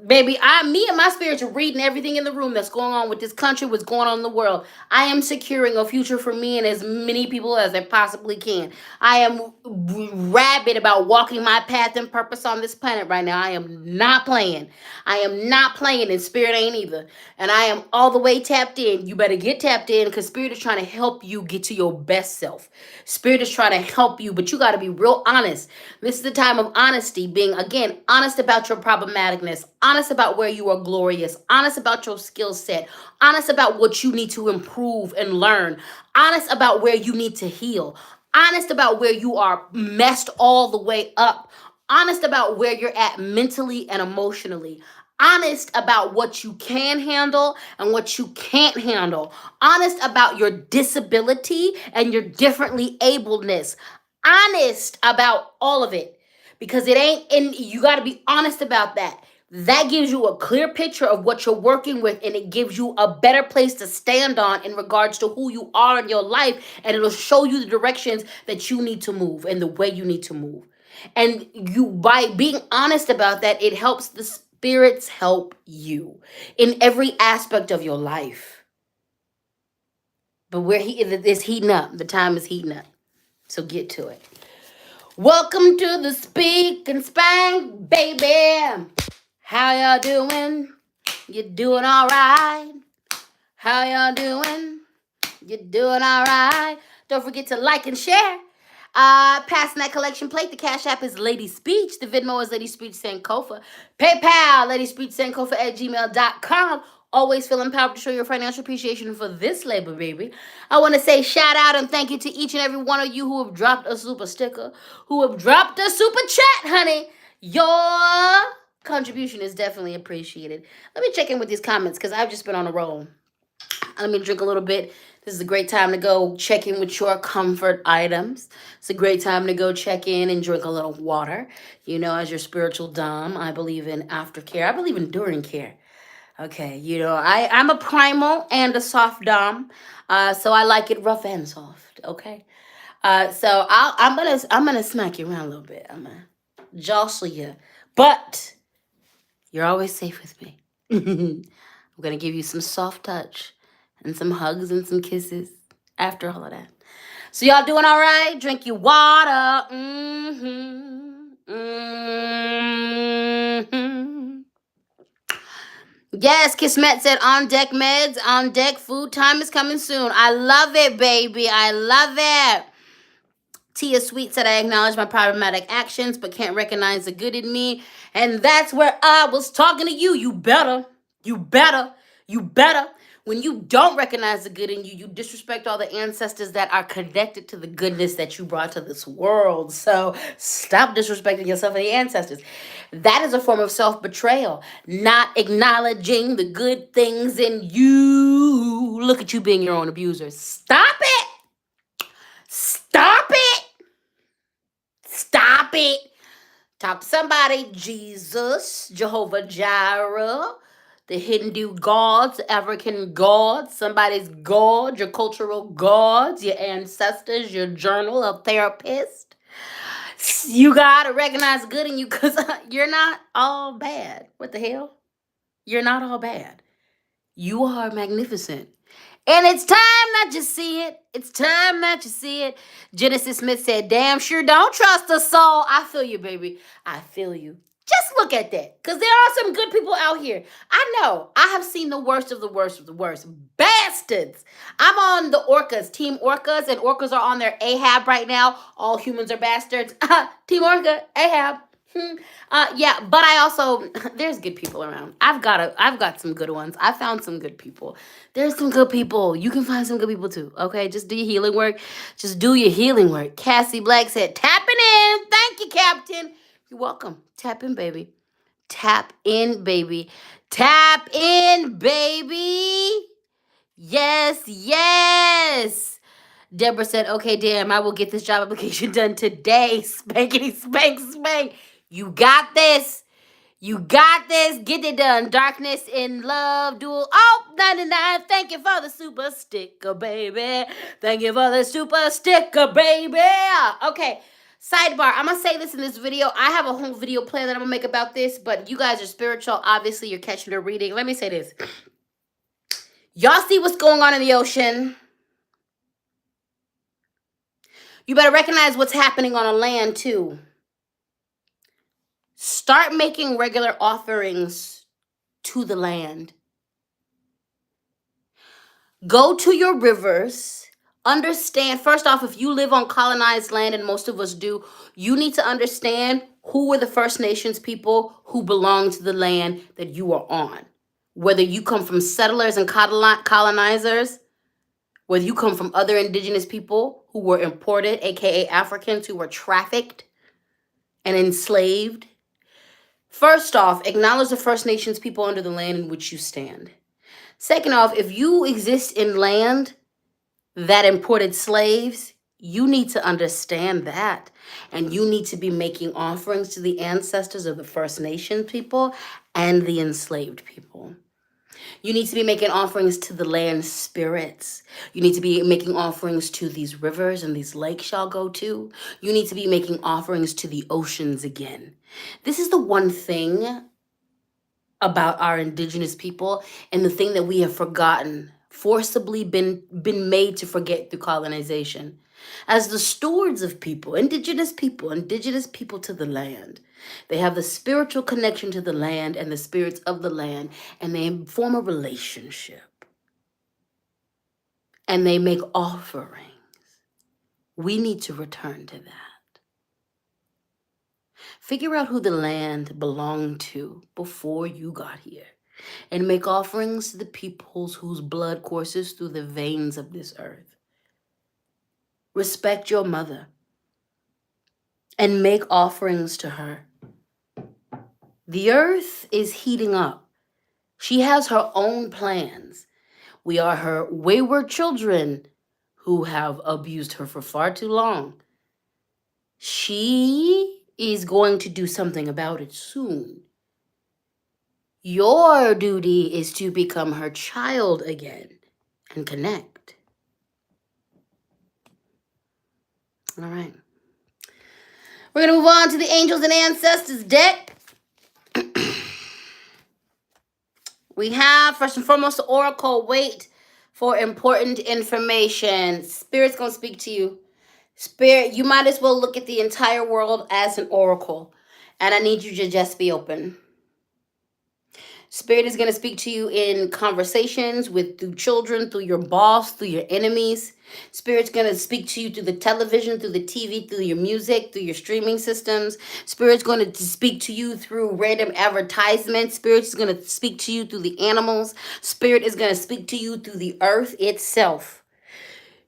Baby, me and my spirits are reading everything in the room that's going on with this country, what's going on in the world. I am securing a future for me and as many people as I possibly can. I am rabid about walking my path and purpose on this planet right now. I am not playing. I am not playing, and spirit ain't either. And I am all the way tapped in. You better get tapped in, because spirit is trying to help you get to your best self. Spirit is trying to help you, but you got to be real honest. This is the time of honesty, being, again, honest about your problematicness, honest about where you are glorious, honest about your skill set, honest about what you need to improve and learn, honest about where you need to heal, honest about where you are messed all the way up, honest about where you're at mentally and emotionally, honest about what you can handle and what you can't handle, honest about your disability and your differently abledness, honest about all of it, because it ain't, and you got to be honest about that. That gives you a clear picture of what you're working with, and it gives you a better place to stand on in regards to who you are in your life, and it'll show you the directions that you need to move and the way you need to move. And you, by being honest about that, it helps the spirits help you in every aspect of your life. But it's heating up. The time is heating up. So get to it. Welcome to the Speak and Spank, baby. How y'all doing? You doing all right? How y'all doing? You doing all right? Don't forget to like and share. Passing that collection plate. The Cash App is Ladyspeech. The Venmo is Ladyspeech Sankofa. PayPal, LadyspeechSankofa@gmail.com. Always feel empowered to show your financial appreciation for this labor, baby. I want to say shout out and thank you to each and every one of you who have dropped a super sticker, who have dropped a super chat, honey. Your contribution is definitely appreciated. Let me check in with these comments, because I've just been on a roll. Let me drink a little bit. This is a great time to go check in with your comfort items. It's a great time to go check in and drink a little water. You know, as your spiritual dom, I believe in aftercare. I believe in during care. Okay, you know, I'm a primal and a soft dom, so I like it rough and soft. Okay, so I'm gonna smack you around a little bit. I'm gonna jostle you, but you're always safe with me. I'm gonna give you some soft touch and some hugs and some kisses after all of that. So y'all doing all right? Drink your water. Yes, Kismet said on deck meds, on deck food time is coming soon. I love it, baby. I love it. Tia Sweet said, I acknowledge my problematic actions, but can't recognize the good in me. And that's where I was talking to you. You better. When you don't recognize the good in you, you disrespect all the ancestors that are connected to the goodness that you brought to this world. So stop disrespecting yourself and the ancestors. That is a form of self-betrayal, not acknowledging the good things in you. Look at you being your own abuser. Stop it. Stop it. Stop it. Talk to somebody. Jesus, Jehovah Jireh, the Hindu gods, the African gods, somebody's god, your cultural gods, your ancestors, your journal, a therapist. You gotta recognize good in you because you're not all bad. What the hell? You're not all bad. You are magnificent. And it's time that you see it. It's time that you see it. Genesis Smith said, damn sure don't trust the soul. I feel you, baby. I feel you. Just look at that. Because there are some good people out here. I know. I have seen the worst of the worst of the worst. Bastards. I'm on the orcas, Team Orcas, and orcas are on their Ahab right now. All humans are bastards. Team Orca, Ahab. Yeah, but I also, there's good people around. I've got some good ones. I found some good people. There's some good people. You can find some good people too. Okay, just do your healing work. Just do your healing work. Cassie Black said, tapping in. Thank you, Captain. You're welcome. Tap in, baby. Tap in, baby. Tap in, baby. Yes, yes. Deborah said, okay, damn, I will get this job application done today. Spankity, spank, spank. You got this. You got this. Get it done. Darkness in Love Duel. Oh, 99. Thank you for the super sticker, baby. Thank you for the super sticker, baby. Okay. Sidebar. I'm going to say this in this video. I have a whole video plan that I'm going to make about this, but you guys are spiritual. Obviously, you're catching a reading. Let me say this. Y'all see what's going on in the ocean? You better recognize what's happening on a land, too. Start making regular offerings to the land. Go to your rivers. Understand, first off, if you live on colonized land, and most of us do, you need to understand who were the First Nations people who belong to the land that you are on. Whether you come from settlers and colonizers, whether you come from other indigenous people who were imported, aka Africans who were trafficked and enslaved. First off, acknowledge the First Nations people under the land in which you stand. Second off, if you exist in land that imported slaves, you need to understand that. And you need to be making offerings to the ancestors of the First Nation people and the enslaved people. You need to be making offerings to the land spirits. You need to be making offerings to these rivers and these lakes y'all go to. You need to be making offerings to the oceans again. This is the one thing about our indigenous people and the thing that we have forgotten, forcibly been made to forget through colonization. As the stewards of people, indigenous people to the land, they have the spiritual connection to the land and the spirits of the land, and they form a relationship. And they make offerings. We need to return to that. Figure out who the land belonged to before you got here. And make offerings to the peoples whose blood courses through the veins of this earth. Respect your mother. And make offerings to her. The earth is heating up. She has her own plans. We are her wayward children who have abused her for far too long. She is going to do something about it soon. Your duty is to become her child again and connect. All right. We're going to move on to the Angels and Ancestors deck. We have, first and foremost, the Oracle. Wait for important information. Spirit's going to speak to you. Spirit, you might as well look at the entire world as an oracle. And I need you to just be open. Spirit is going to speak to you in conversations through children, through your boss, through your enemies. Spirit's going to speak to you through the television, through the TV, through your music, through your streaming systems. Spirit's going to speak to you through random advertisements. Spirit is going to speak to you through the animals. Spirit is going to speak to you through the earth itself.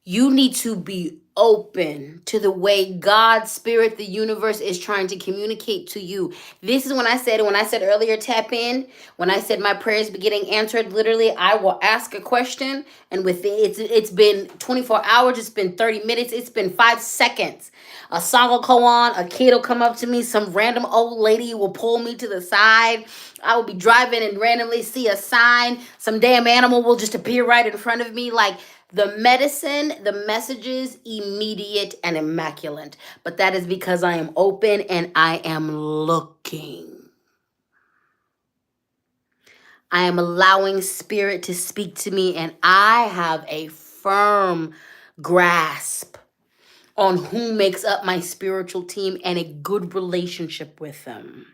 You need to be open to the way God, Spirit, the universe is trying to communicate to you. This is when I said earlier, tap in. When I said my prayers be getting answered, literally, I will ask a question, and it's been 24 hours, it's been 30 minutes, it's been 5 seconds. A song will go on, a kid will come up to me, some random old lady will pull me to the side. I will be driving and randomly see a sign. Some damn animal will just appear right in front of me. Like, the medicine, the messages, immediate and immaculate. But that is because I am open and I am looking. I am allowing Spirit to speak to me, and I have a firm grasp on who makes up my spiritual team and a good relationship with them.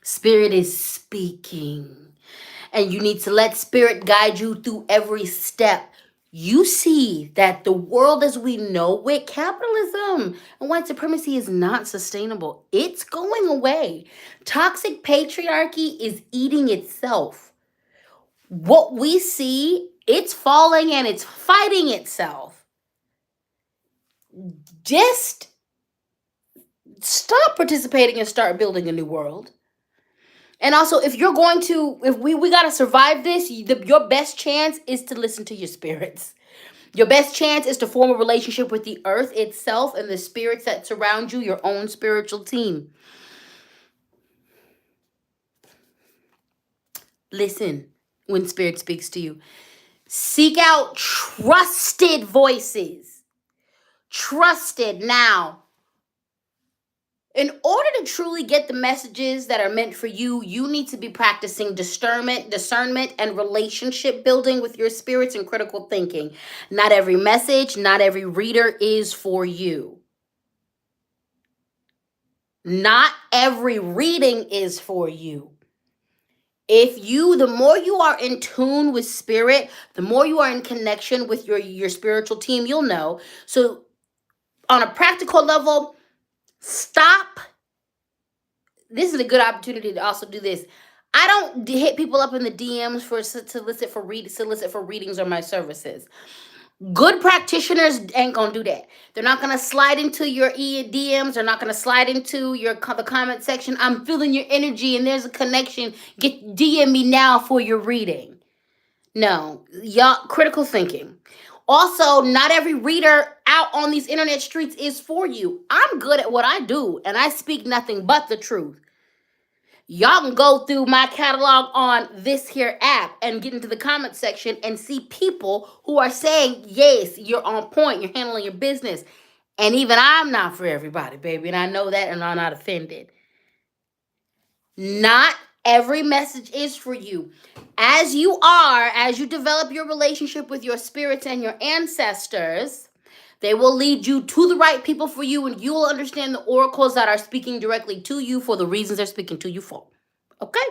Spirit is speaking, and you need to let Spirit guide you through every step. You see that the world as we know it, capitalism and white supremacy, is not sustainable. It's going away. Toxic patriarchy is eating itself. What we see, it's falling and it's fighting itself. Just stop participating and start building a new world. And also, if we got to survive this, your best chance is to listen to your spirits. Your best chance is to form a relationship with the earth itself and the spirits that surround you, your own spiritual team. Listen when Spirit speaks to you. Seek out trusted voices. Trusted. Now, in order to truly get the messages that are meant for you, you need to be practicing discernment, and relationship building with your spirits and critical thinking. Not every message, not every reader is for you. Not every reading is for you. The more you are in tune with Spirit, the more you are in connection with your spiritual team, you'll know. So on a practical level, stop. This is a good opportunity to also do this. I don't hit people up in the DMs to solicit for readings or my services. Good practitioners ain't gonna do that. They're not gonna slide into your DMs. They're not gonna slide into the comment section. I'm feeling your energy and there's a connection. DM me now for your reading. No, y'all, critical thinking. Also, not every reader out on these internet streets is for you. I'm good at what I do, and I speak nothing but the truth. Y'all can go through my catalog on this here app and get into the comment section and see people who are saying, yes, you're on point, you're handling your business. And even I'm not for everybody, baby, and I know that, and I'm not offended. Not every message is for you. As you develop your relationship with your spirits and your ancestors, they will lead you to the right people for you, and you will understand the oracles that are speaking directly to you for the reasons they're speaking to you for. Okay?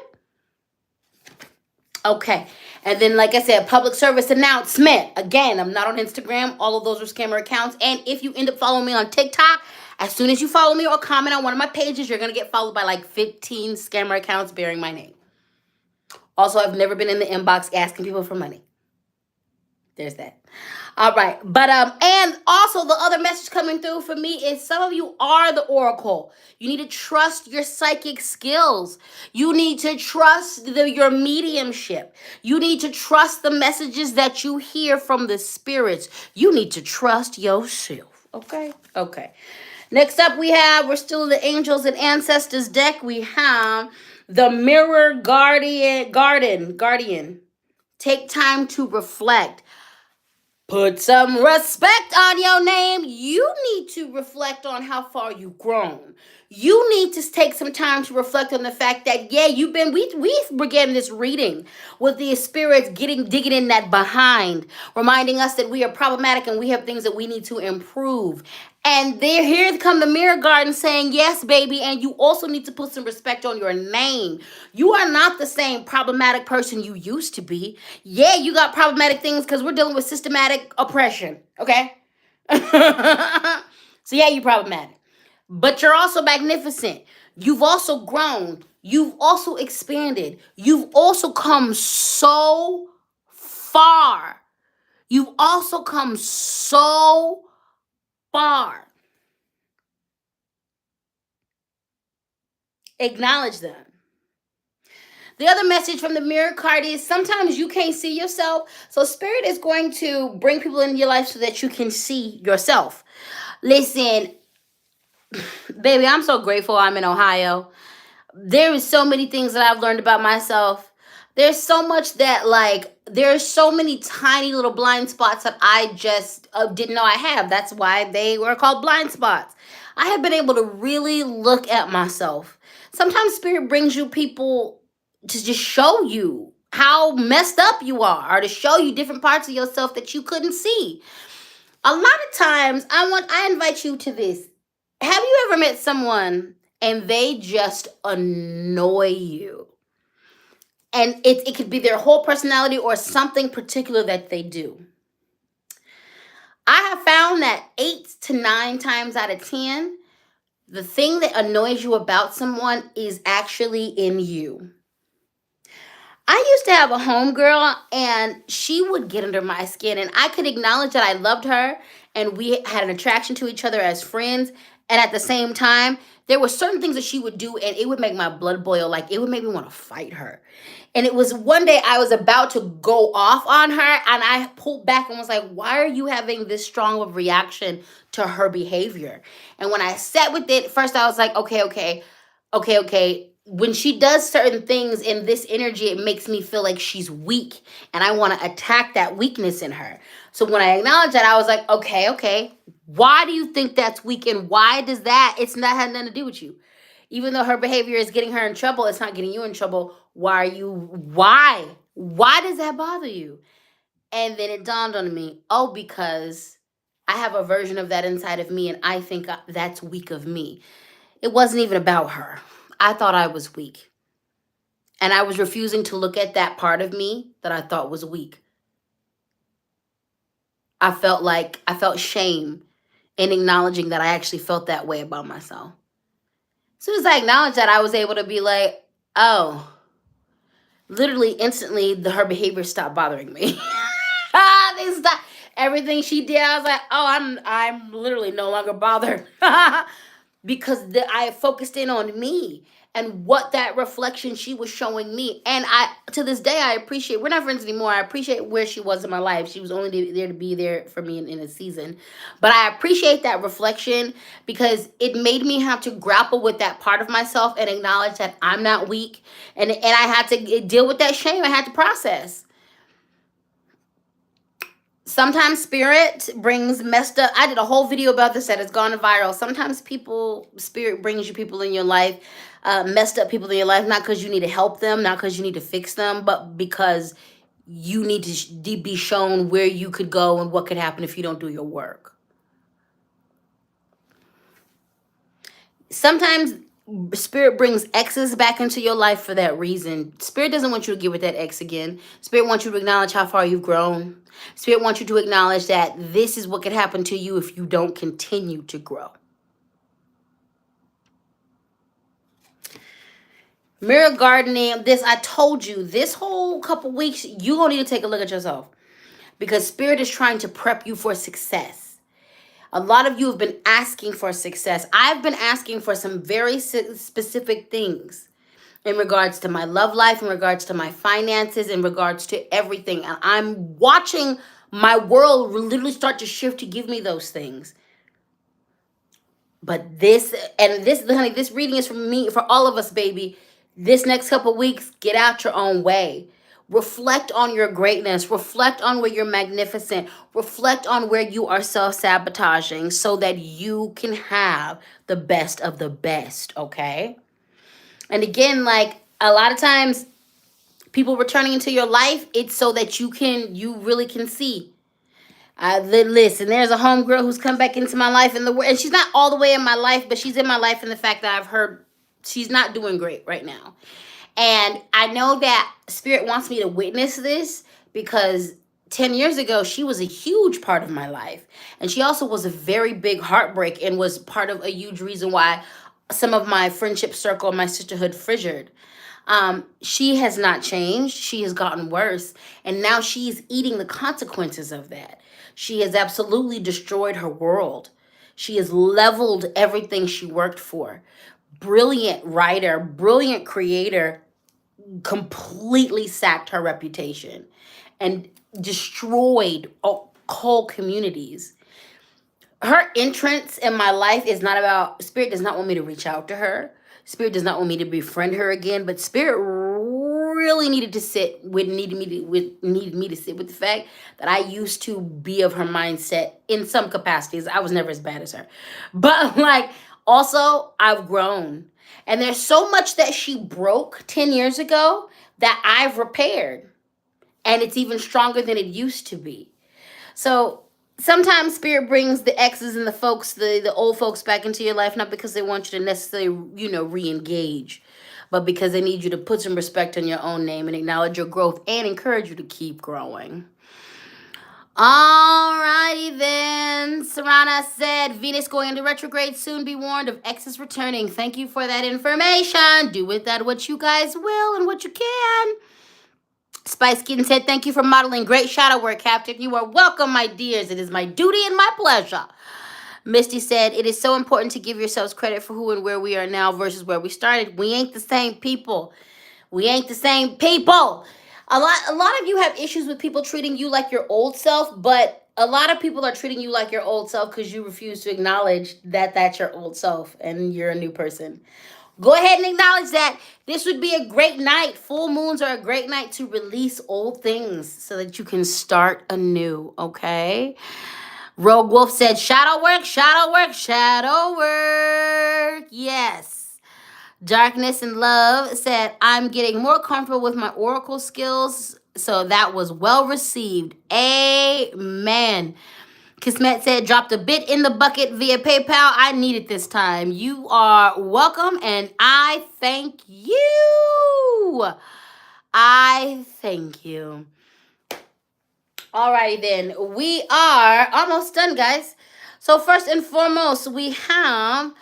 Okay. And then, like I said, public service announcement. Again, I'm not on Instagram. All of those are scammer accounts. And if you end up following me on TikTok, as soon as you follow me or comment on one of my pages, you're going to get followed by like 15 scammer accounts bearing my name. Also, I've never been in the inbox asking people for money. There's that. All right. But, and also the other message coming through for me is some of you are the oracle. You need to trust your psychic skills. You need to trust your mediumship. You need to trust the messages that you hear from the spirits. You need to trust yourself. Okay? Okay. Next up we're still in the Angels and Ancestors deck. We have the Mirror Guardian. Take time to reflect. Put some respect on your name. You need to reflect on how far you've grown. You need to take some time to reflect on the fact that yeah, we began this reading with the spirits digging in that behind, reminding us that we are problematic and we have things that we need to improve. And they're here come the mirror garden saying, yes, baby, and you also need to put some respect on your name. You are not the same problematic person you used to be. Yeah, you got problematic things because we're dealing with systematic oppression, okay? So yeah, you're problematic. But you're also magnificent. You've also grown. You've also expanded. You've also come so far. You've also come so far. Acknowledge them. The other message from the mirror card is sometimes you can't see yourself. So spirit is going to bring people into your life so that you can see yourself. Listen, baby, I'm so grateful I'm in Ohio. There is so many things that I've learned about myself. There's so much that there's so many tiny little blind spots that I just didn't know I have. That's why they were called blind spots. I have been able to really look at myself. Sometimes spirit brings you people to just show you how messed up you are, or to show you different parts of yourself that you couldn't see. A lot of times, I invite you to this. Have you ever met someone and they just annoy you? And it could be their whole personality or something particular that they do. I have found that 8 to 9 times out of 10, the thing that annoys you about someone is actually in you. I used to have a homegirl and she would get under my skin, and I could acknowledge that I loved her and we had an attraction to each other as friends. And at the same time, there were certain things that she would do and it would make my blood boil. Like it would make me want to fight her. And it was one day I was about to go off on her and I pulled back and was like, why are you having this strong of reaction to her behavior? And when I sat with it, first I was like, okay. When she does certain things in this energy, it makes me feel like she's weak and I want to attack that weakness in her. So when I acknowledged that, I was like, okay. Why do you think that's weak? And why does that? It's not had nothing to do with you. Even though her behavior is getting her in trouble, it's not getting you in trouble. Why does that bother you? And then it dawned on me, because I have a version of that inside of me and I think that's weak of me. It wasn't even about her. I thought I was weak. And I was refusing to look at that part of me that I thought was weak. I felt shame in acknowledging that I actually felt that way about myself. As soon as I acknowledged that, I was able to be like, oh, literally instantly her behavior stopped bothering me. They stopped. Everything she did, I was like, oh, I'm literally no longer bothered. Because I focused in on me and what that reflection she was showing me. And to this day, I appreciate, we're not friends anymore. I appreciate where she was in my life. She was only there to be there for me in a season. But I appreciate that reflection because it made me have to grapple with that part of myself and acknowledge that I'm not weak. And I had to deal with that shame. I had to process. Sometimes spirit brings messed up. I did a whole video about this that has gone viral. Sometimes spirit brings you people in your life, messed up people in your life, not because you need to help them, not because you need to fix them, but because you need to be shown where you could go and what could happen if you don't do your work. Sometimes spirit brings exes back into your life for that reason. Spirit doesn't want you to get with that ex again. Spirit wants you to acknowledge how far you've grown. Spirit wants you to acknowledge that this is what could happen to you if you don't continue to grow. Mirror gardening, I told you, this whole couple weeks, you're going to need to take a look at yourself. Because spirit is trying to prep you for success. A lot of you have been asking for success. I've been asking for some very specific things in regards to my love life, in regards to my finances, in regards to everything. And I'm watching my world literally start to shift to give me those things. But this reading is from me, for all of us, baby. This next couple weeks, get out your own way. Reflect on your greatness. Reflect on where you're magnificent. Reflect on where you are self-sabotaging so that you can have the best of the best, okay? And again, like a lot of times people returning into your life, it's so that you really can see. Listen, there's a homegirl who's come back into my life in the world, and she's not all the way in my life, but she's in my life in the fact that I've heard she's not doing great right now. And I know that Spirit wants me to witness this because 10 years ago, she was a huge part of my life. And she also was a very big heartbreak and was part of a huge reason why some of my friendship circle, my sisterhood fissured. She has not changed. She has gotten worse. And now she's eating the consequences of that. She has absolutely destroyed her world. She has leveled everything she worked for. Brilliant writer, brilliant creator, completely sacked her reputation and destroyed whole communities. Her entrance in my life is not about, Spirit does not want me to reach out to her. Spirit does not want me to befriend her again, but Spirit really needed to sit with needed me to sit with the fact that I used to be of her mindset in some capacities. I was never as bad as her. But like also I've grown. And there's so much that she broke 10 years ago that I've repaired. And it's even stronger than it used to be. So sometimes Spirit brings the exes and the folks, the old folks back into your life, not because they want you to necessarily, re-engage, but because they need you to put some respect on your own name and acknowledge your growth and encourage you to keep growing. Alrighty then. Sarana said, Venus going into retrograde, soon be warned of exes returning. Thank you for that information. Do with that what you guys will and what you can. Spice Kitten said, thank you for modeling great shadow work, Captain. You are welcome, my dears. It is my duty and my pleasure. Misty said, it is so important to give yourselves credit for who and where we are now versus where we started. We ain't the same people. We ain't the same people. A lot of you have issues with people treating you like your old self, but a lot of people are treating you like your old self because you refuse to acknowledge that that's your old self and you're a new person. Go ahead and acknowledge that. This would be a great night. Full moons are a great night to release old things so that you can start anew, okay? Rogue Wolf said, shadow work, shadow work, shadow work. Yes. Darkness and Love said, I'm getting more comfortable with my oracle skills. So that was well received. Amen. Kismet said, dropped a bit in the bucket via PayPal. I need it this time. You are welcome, and I thank you. I thank you. Alrighty then. We are almost done, guys. So first and foremost, we have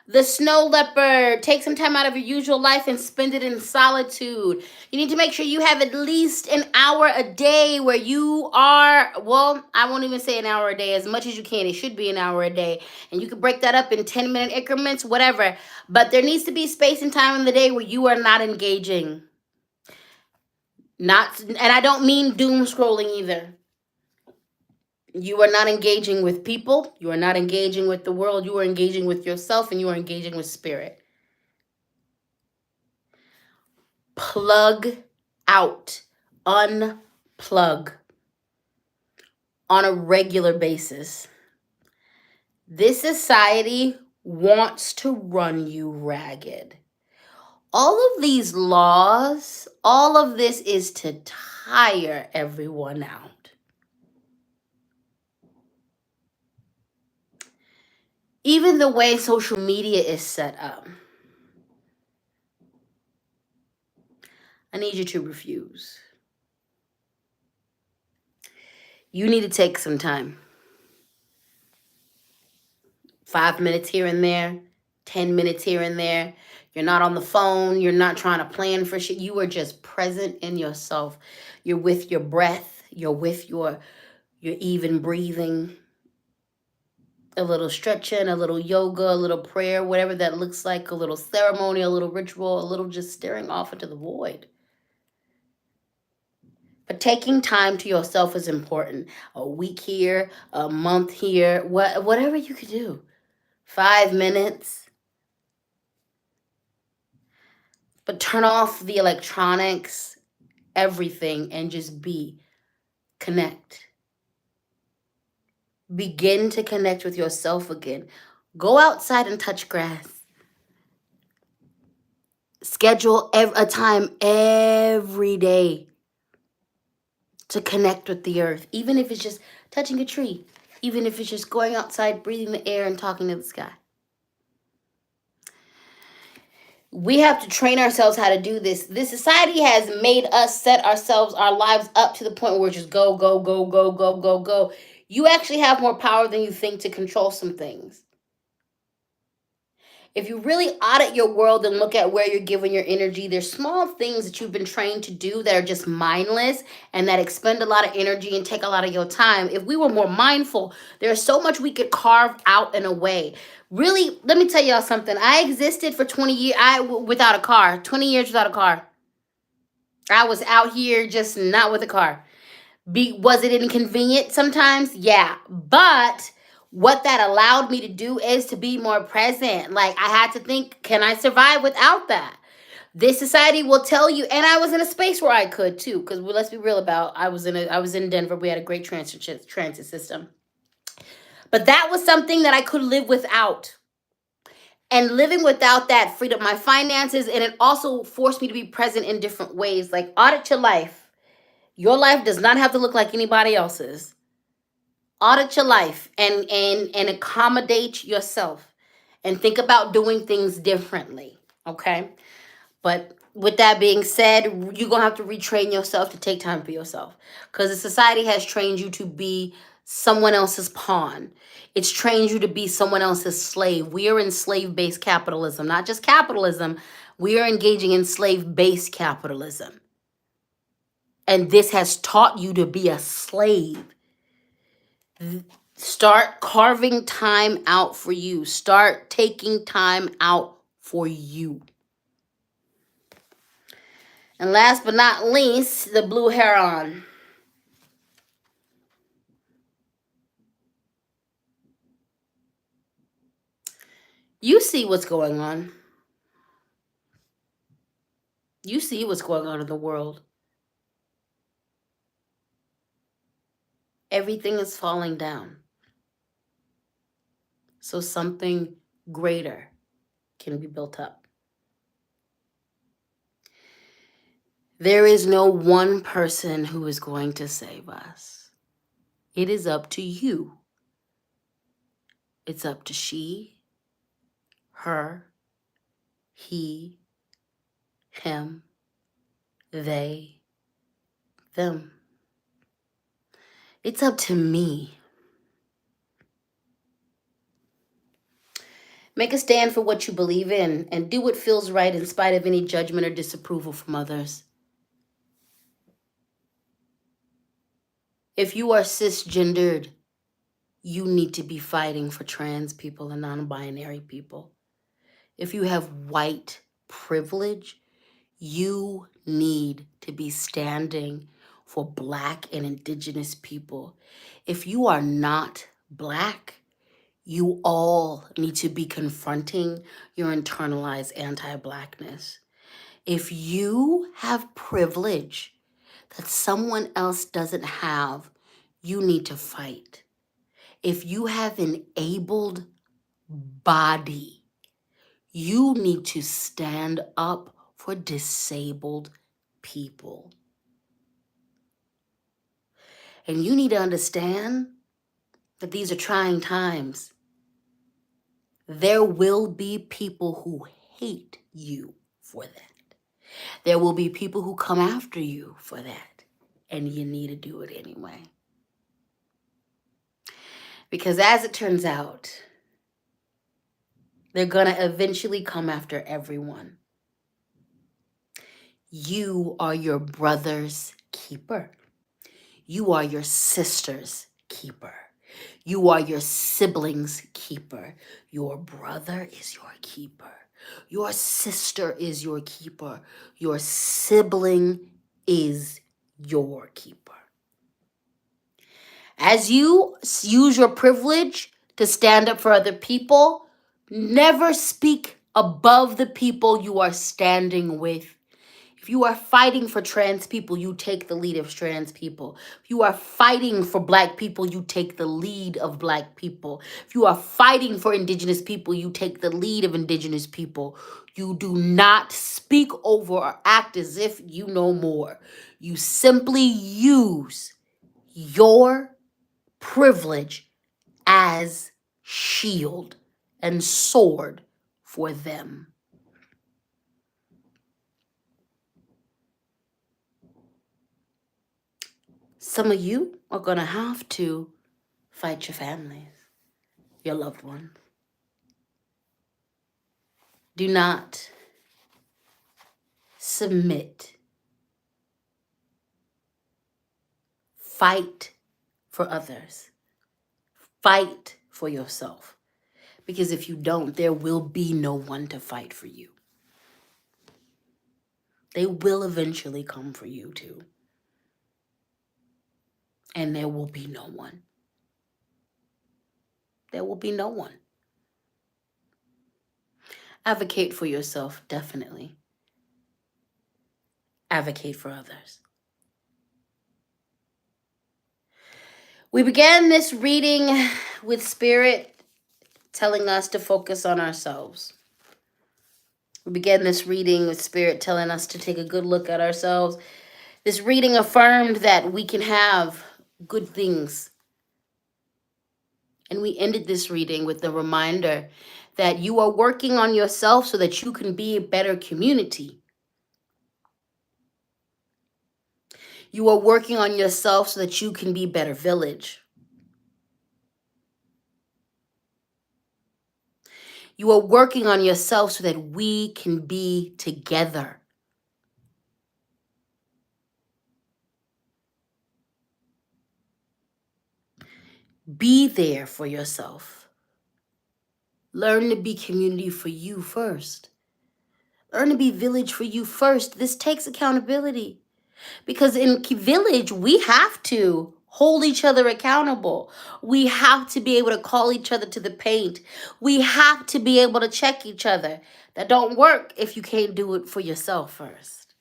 the snow leopard. Take some time out of your usual life and spend it in solitude. You need to make sure you have at least an hour a day where you are, well, I won't even say an hour a day, as much as you can. It should be an hour a day. And you can break that up in 10-minute increments, whatever. But there needs to be space and time in the day where you are not engaging. And I don't mean doom scrolling either. You are not engaging with people. You are not engaging with the world. You are engaging with yourself, and you are engaging with spirit. Plug out. Unplug on a regular basis. This society wants to run you ragged. All of these laws, all of this is to tire everyone out. Even the way social media is set up. I need you to refuse. You need to take some time. 5 minutes here and there, 10 minutes here and there. You're not on the phone. You're not trying to plan for shit. You are just present in yourself. You're with your breath. You're with your even breathing. A little stretching, a little yoga, a little prayer, whatever that looks like, a little ceremony, a little ritual, a little just staring off into the void. But taking time to yourself is important. A week here, a month here, whatever you could do. 5 minutes. But turn off the electronics everything and just be. Connect. Begin to connect with yourself again. Go outside and touch grass. Schedule a time every day to connect with the earth, even if it's just touching a tree, even if it's just going outside, breathing the air and talking to the sky. We have to train ourselves how to do this. This society has made us set our lives up to the point where we're just go, go, go, go, go, go, go. You actually have more power than you think to control some things. If you really audit your world and look at where you're giving your energy, there's small things that you've been trained to do that are just mindless and that expend a lot of energy and take a lot of your time. If we were more mindful, there's so much we could carve out and away. Really, let me tell y'all something. I existed for 20 years without a car. 20 years without a car. I was out here just not with a car. Was it inconvenient sometimes? Yeah. But what that allowed me to do is to be more present. Like, I had to think, can I survive without that? This society will tell you, and I was in a space where I could too, because let's be real about, I was in Denver. We had a great transit system. But that was something that I could live without. And living without that freed up my finances, and it also forced me to be present in different ways. Like, audit your life. Your life does not have to look like anybody else's. Audit your life and accommodate yourself and think about doing things differently, okay? But with that being said, you're going to have to retrain yourself to take time for yourself, because the society has trained you to be someone else's pawn. It's trained you to be someone else's slave. We are in slave-based capitalism, not just capitalism. We are engaging in slave-based capitalism. And this has taught you to be a slave. Start carving time out for you. Start taking time out for you. And last but not least, the blue heron. You see what's going on. You see what's going on in the world. Everything is falling down. So something greater can be built up. There is no one person who is going to save us. It is up to you. It's up to she, her, he, him, they, them. It's up to me. Make a stand for what you believe in and do what feels right in spite of any judgment or disapproval from others. If you are cisgendered, you need to be fighting for trans people and non-binary people. If you have white privilege, you need to be standing for Black and Indigenous people. If you are not Black, you all need to be confronting your internalized anti-Blackness. If you have privilege that someone else doesn't have, you need to fight. If you have an abled body, you need to stand up for disabled people. And you need to understand that these are trying times. There will be people who hate you for that. There will be people who come after you for that. And you need to do it anyway. Because as it turns out, they're going to eventually come after everyone. You are your brother's keeper. You are your sister's keeper. You are your sibling's keeper. Your brother is your keeper. Your sister is your keeper. Your sibling is your keeper. As you use your privilege to stand up for other people, never speak above the people you are standing with. If you are fighting for trans people, you take the lead of trans people. If you are fighting for Black people, you take the lead of Black people. If you are fighting for Indigenous people, you take the lead of Indigenous people. You do not speak over or act as if you know more. You simply use your privilege as shield and sword for them. Some of you are going to have to fight your families, your loved ones. Do not submit. Fight for others. Fight for yourself. Because if you don't, there will be no one to fight for you. They will eventually come for you too. And there will be no one. There will be no one. Advocate for yourself, definitely. Advocate for others. We began this reading with Spirit telling us to focus on ourselves. We began this reading with Spirit telling us to take a good look at ourselves. This reading affirmed that we can have good things. And we ended this reading with the reminder that you are working on yourself so that you can be a better community. You are working on yourself so that you can be a better village. You are working on yourself so that we can be together. Be there for yourself. Learn to be community for you first. Learn to be village for you first. This takes accountability. Because in village, we have to hold each other accountable. We have to be able to call each other to the paint. We have to be able to check each other. That don't work if you can't do it for yourself first.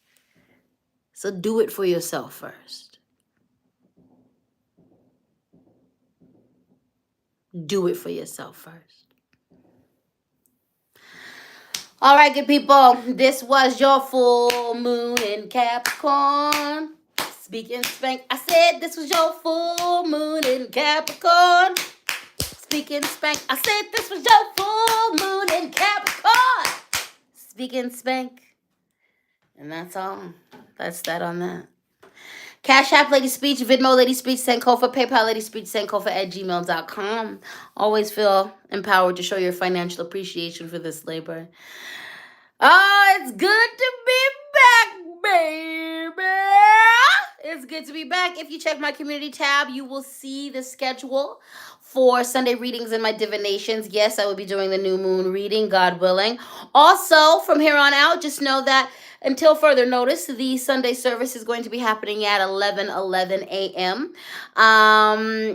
So do it for yourself first. Do it for yourself first. All right, good people. This was your full moon in Capricorn. Speaking spank, I said this was your full moon in Capricorn. Speaking spank, I said this was your full moon in Capricorn. Speaking spank. And that's all. That's that on that. Cash App, Ladyspeech, Venmo, Ladyspeech, Sankofa, PayPal, Ladyspeech, Sankofa @gmail.com. Always feel empowered to show your financial appreciation for this labor. Oh, it's good to be back, baby. It's good to be back. If you check my community tab, you will see the schedule for Sunday readings in my divinations. Yes, I will be doing the new moon reading, God willing. Also, from here on out, just know that until further notice, the Sunday service is going to be happening at 11 a.m.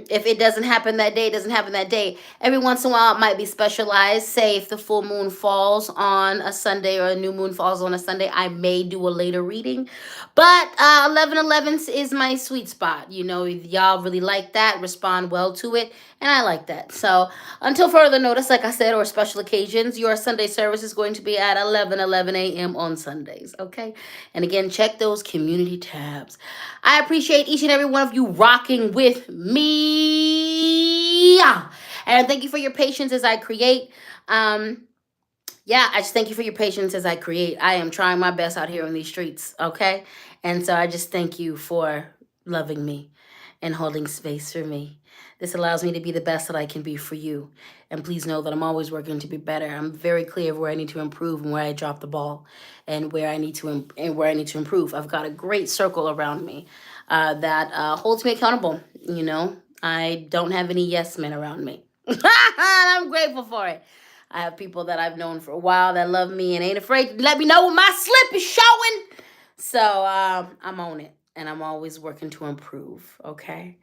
If it doesn't happen that day, it doesn't happen that day. Every once in a while, it might be specialized. Say if the full moon falls on a Sunday or a new moon falls on a Sunday, I may do a later reading. But 11 is my sweet spot. You know, y'all really like that, respond well to it, and I like that. So until further notice, like I said, or special occasions, your Sunday service is going to be at 11 a.m. on Sundays, okay? And again, check those community tabs. I appreciate each and every one of you rocking with me. And thank you for your patience as I create. Yeah, I just thank you for your patience as I create. I am trying my best out here on these streets, okay? And so I just thank you for loving me and holding space for me. This allows me to be the best that I can be for you. And please know that I'm always working to be better. I'm very clear of where I need to improve and where I drop the ball and where I need to improve. I've got a great circle around me that holds me accountable. You know, I don't have any yes men around me. I'm grateful for it. I have people that I've known for a while that love me and ain't afraid to let me know when my slip is showing. So I'm on it, and I'm always working to improve, okay?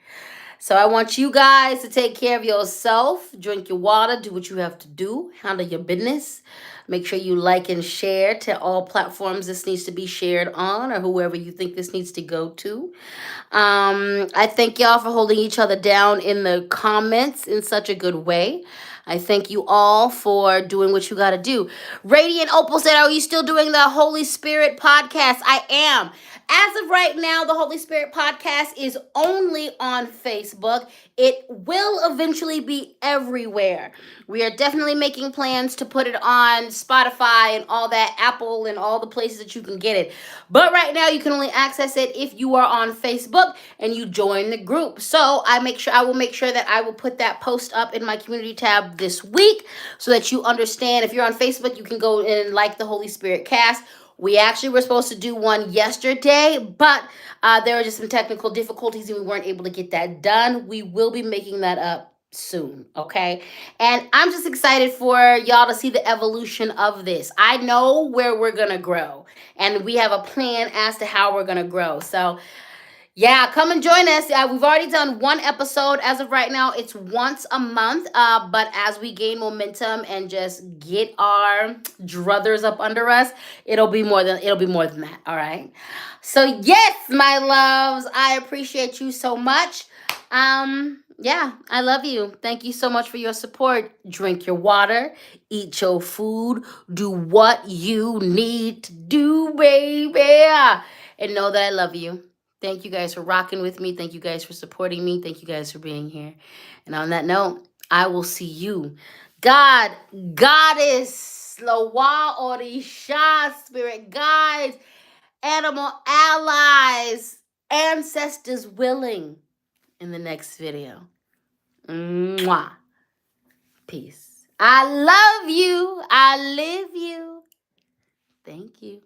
So I want you guys to take care of yourself, drink your water, do what you have to do, handle your business. Make sure you like and share to all platforms this needs to be shared on, or whoever you think this needs to go to. I thank y'all for holding each other down in the comments in such a good way. I thank you all for doing what you got to do. Radiant Opal said, are you still doing the Holy Spirit podcast? I am. As of right now, the Holy Spirit podcast is only on Facebook. It will eventually be everywhere. We are definitely making plans to put it on Spotify and all that, Apple and all the places that you can get it. But right now, you can only access it if you are on Facebook and you join the group. So I will make sure that I will put that post up in my community tab this week so that you understand. If you're on Facebook, you can go and like the Holy Spirit cast. We actually were supposed to do one yesterday, but there were just some technical difficulties and we weren't able to get that done. We will be making that up soon, okay? And I'm just excited for y'all to see the evolution of this. I know where we're going to grow, and we have a plan as to how we're going to grow. So yeah, come and join us. We've already done one episode. As of right now, it's once a month. But as we gain momentum and just get our druthers up under us, it'll be more than that. All right. So yes, my loves, I appreciate you so much. Yeah, I love you. Thank you so much for your support. Drink your water, eat your food, do what you need to do, baby. And know that I love you. Thank you guys for rocking with me. Thank you guys for supporting me. Thank you guys for being here. And on that note, I will see you. God, Goddess, Lawa Orisha, Spirit Guides, Animal Allies, Ancestors willing, in the next video. Mwah. Peace. I love you. I live you. Thank you.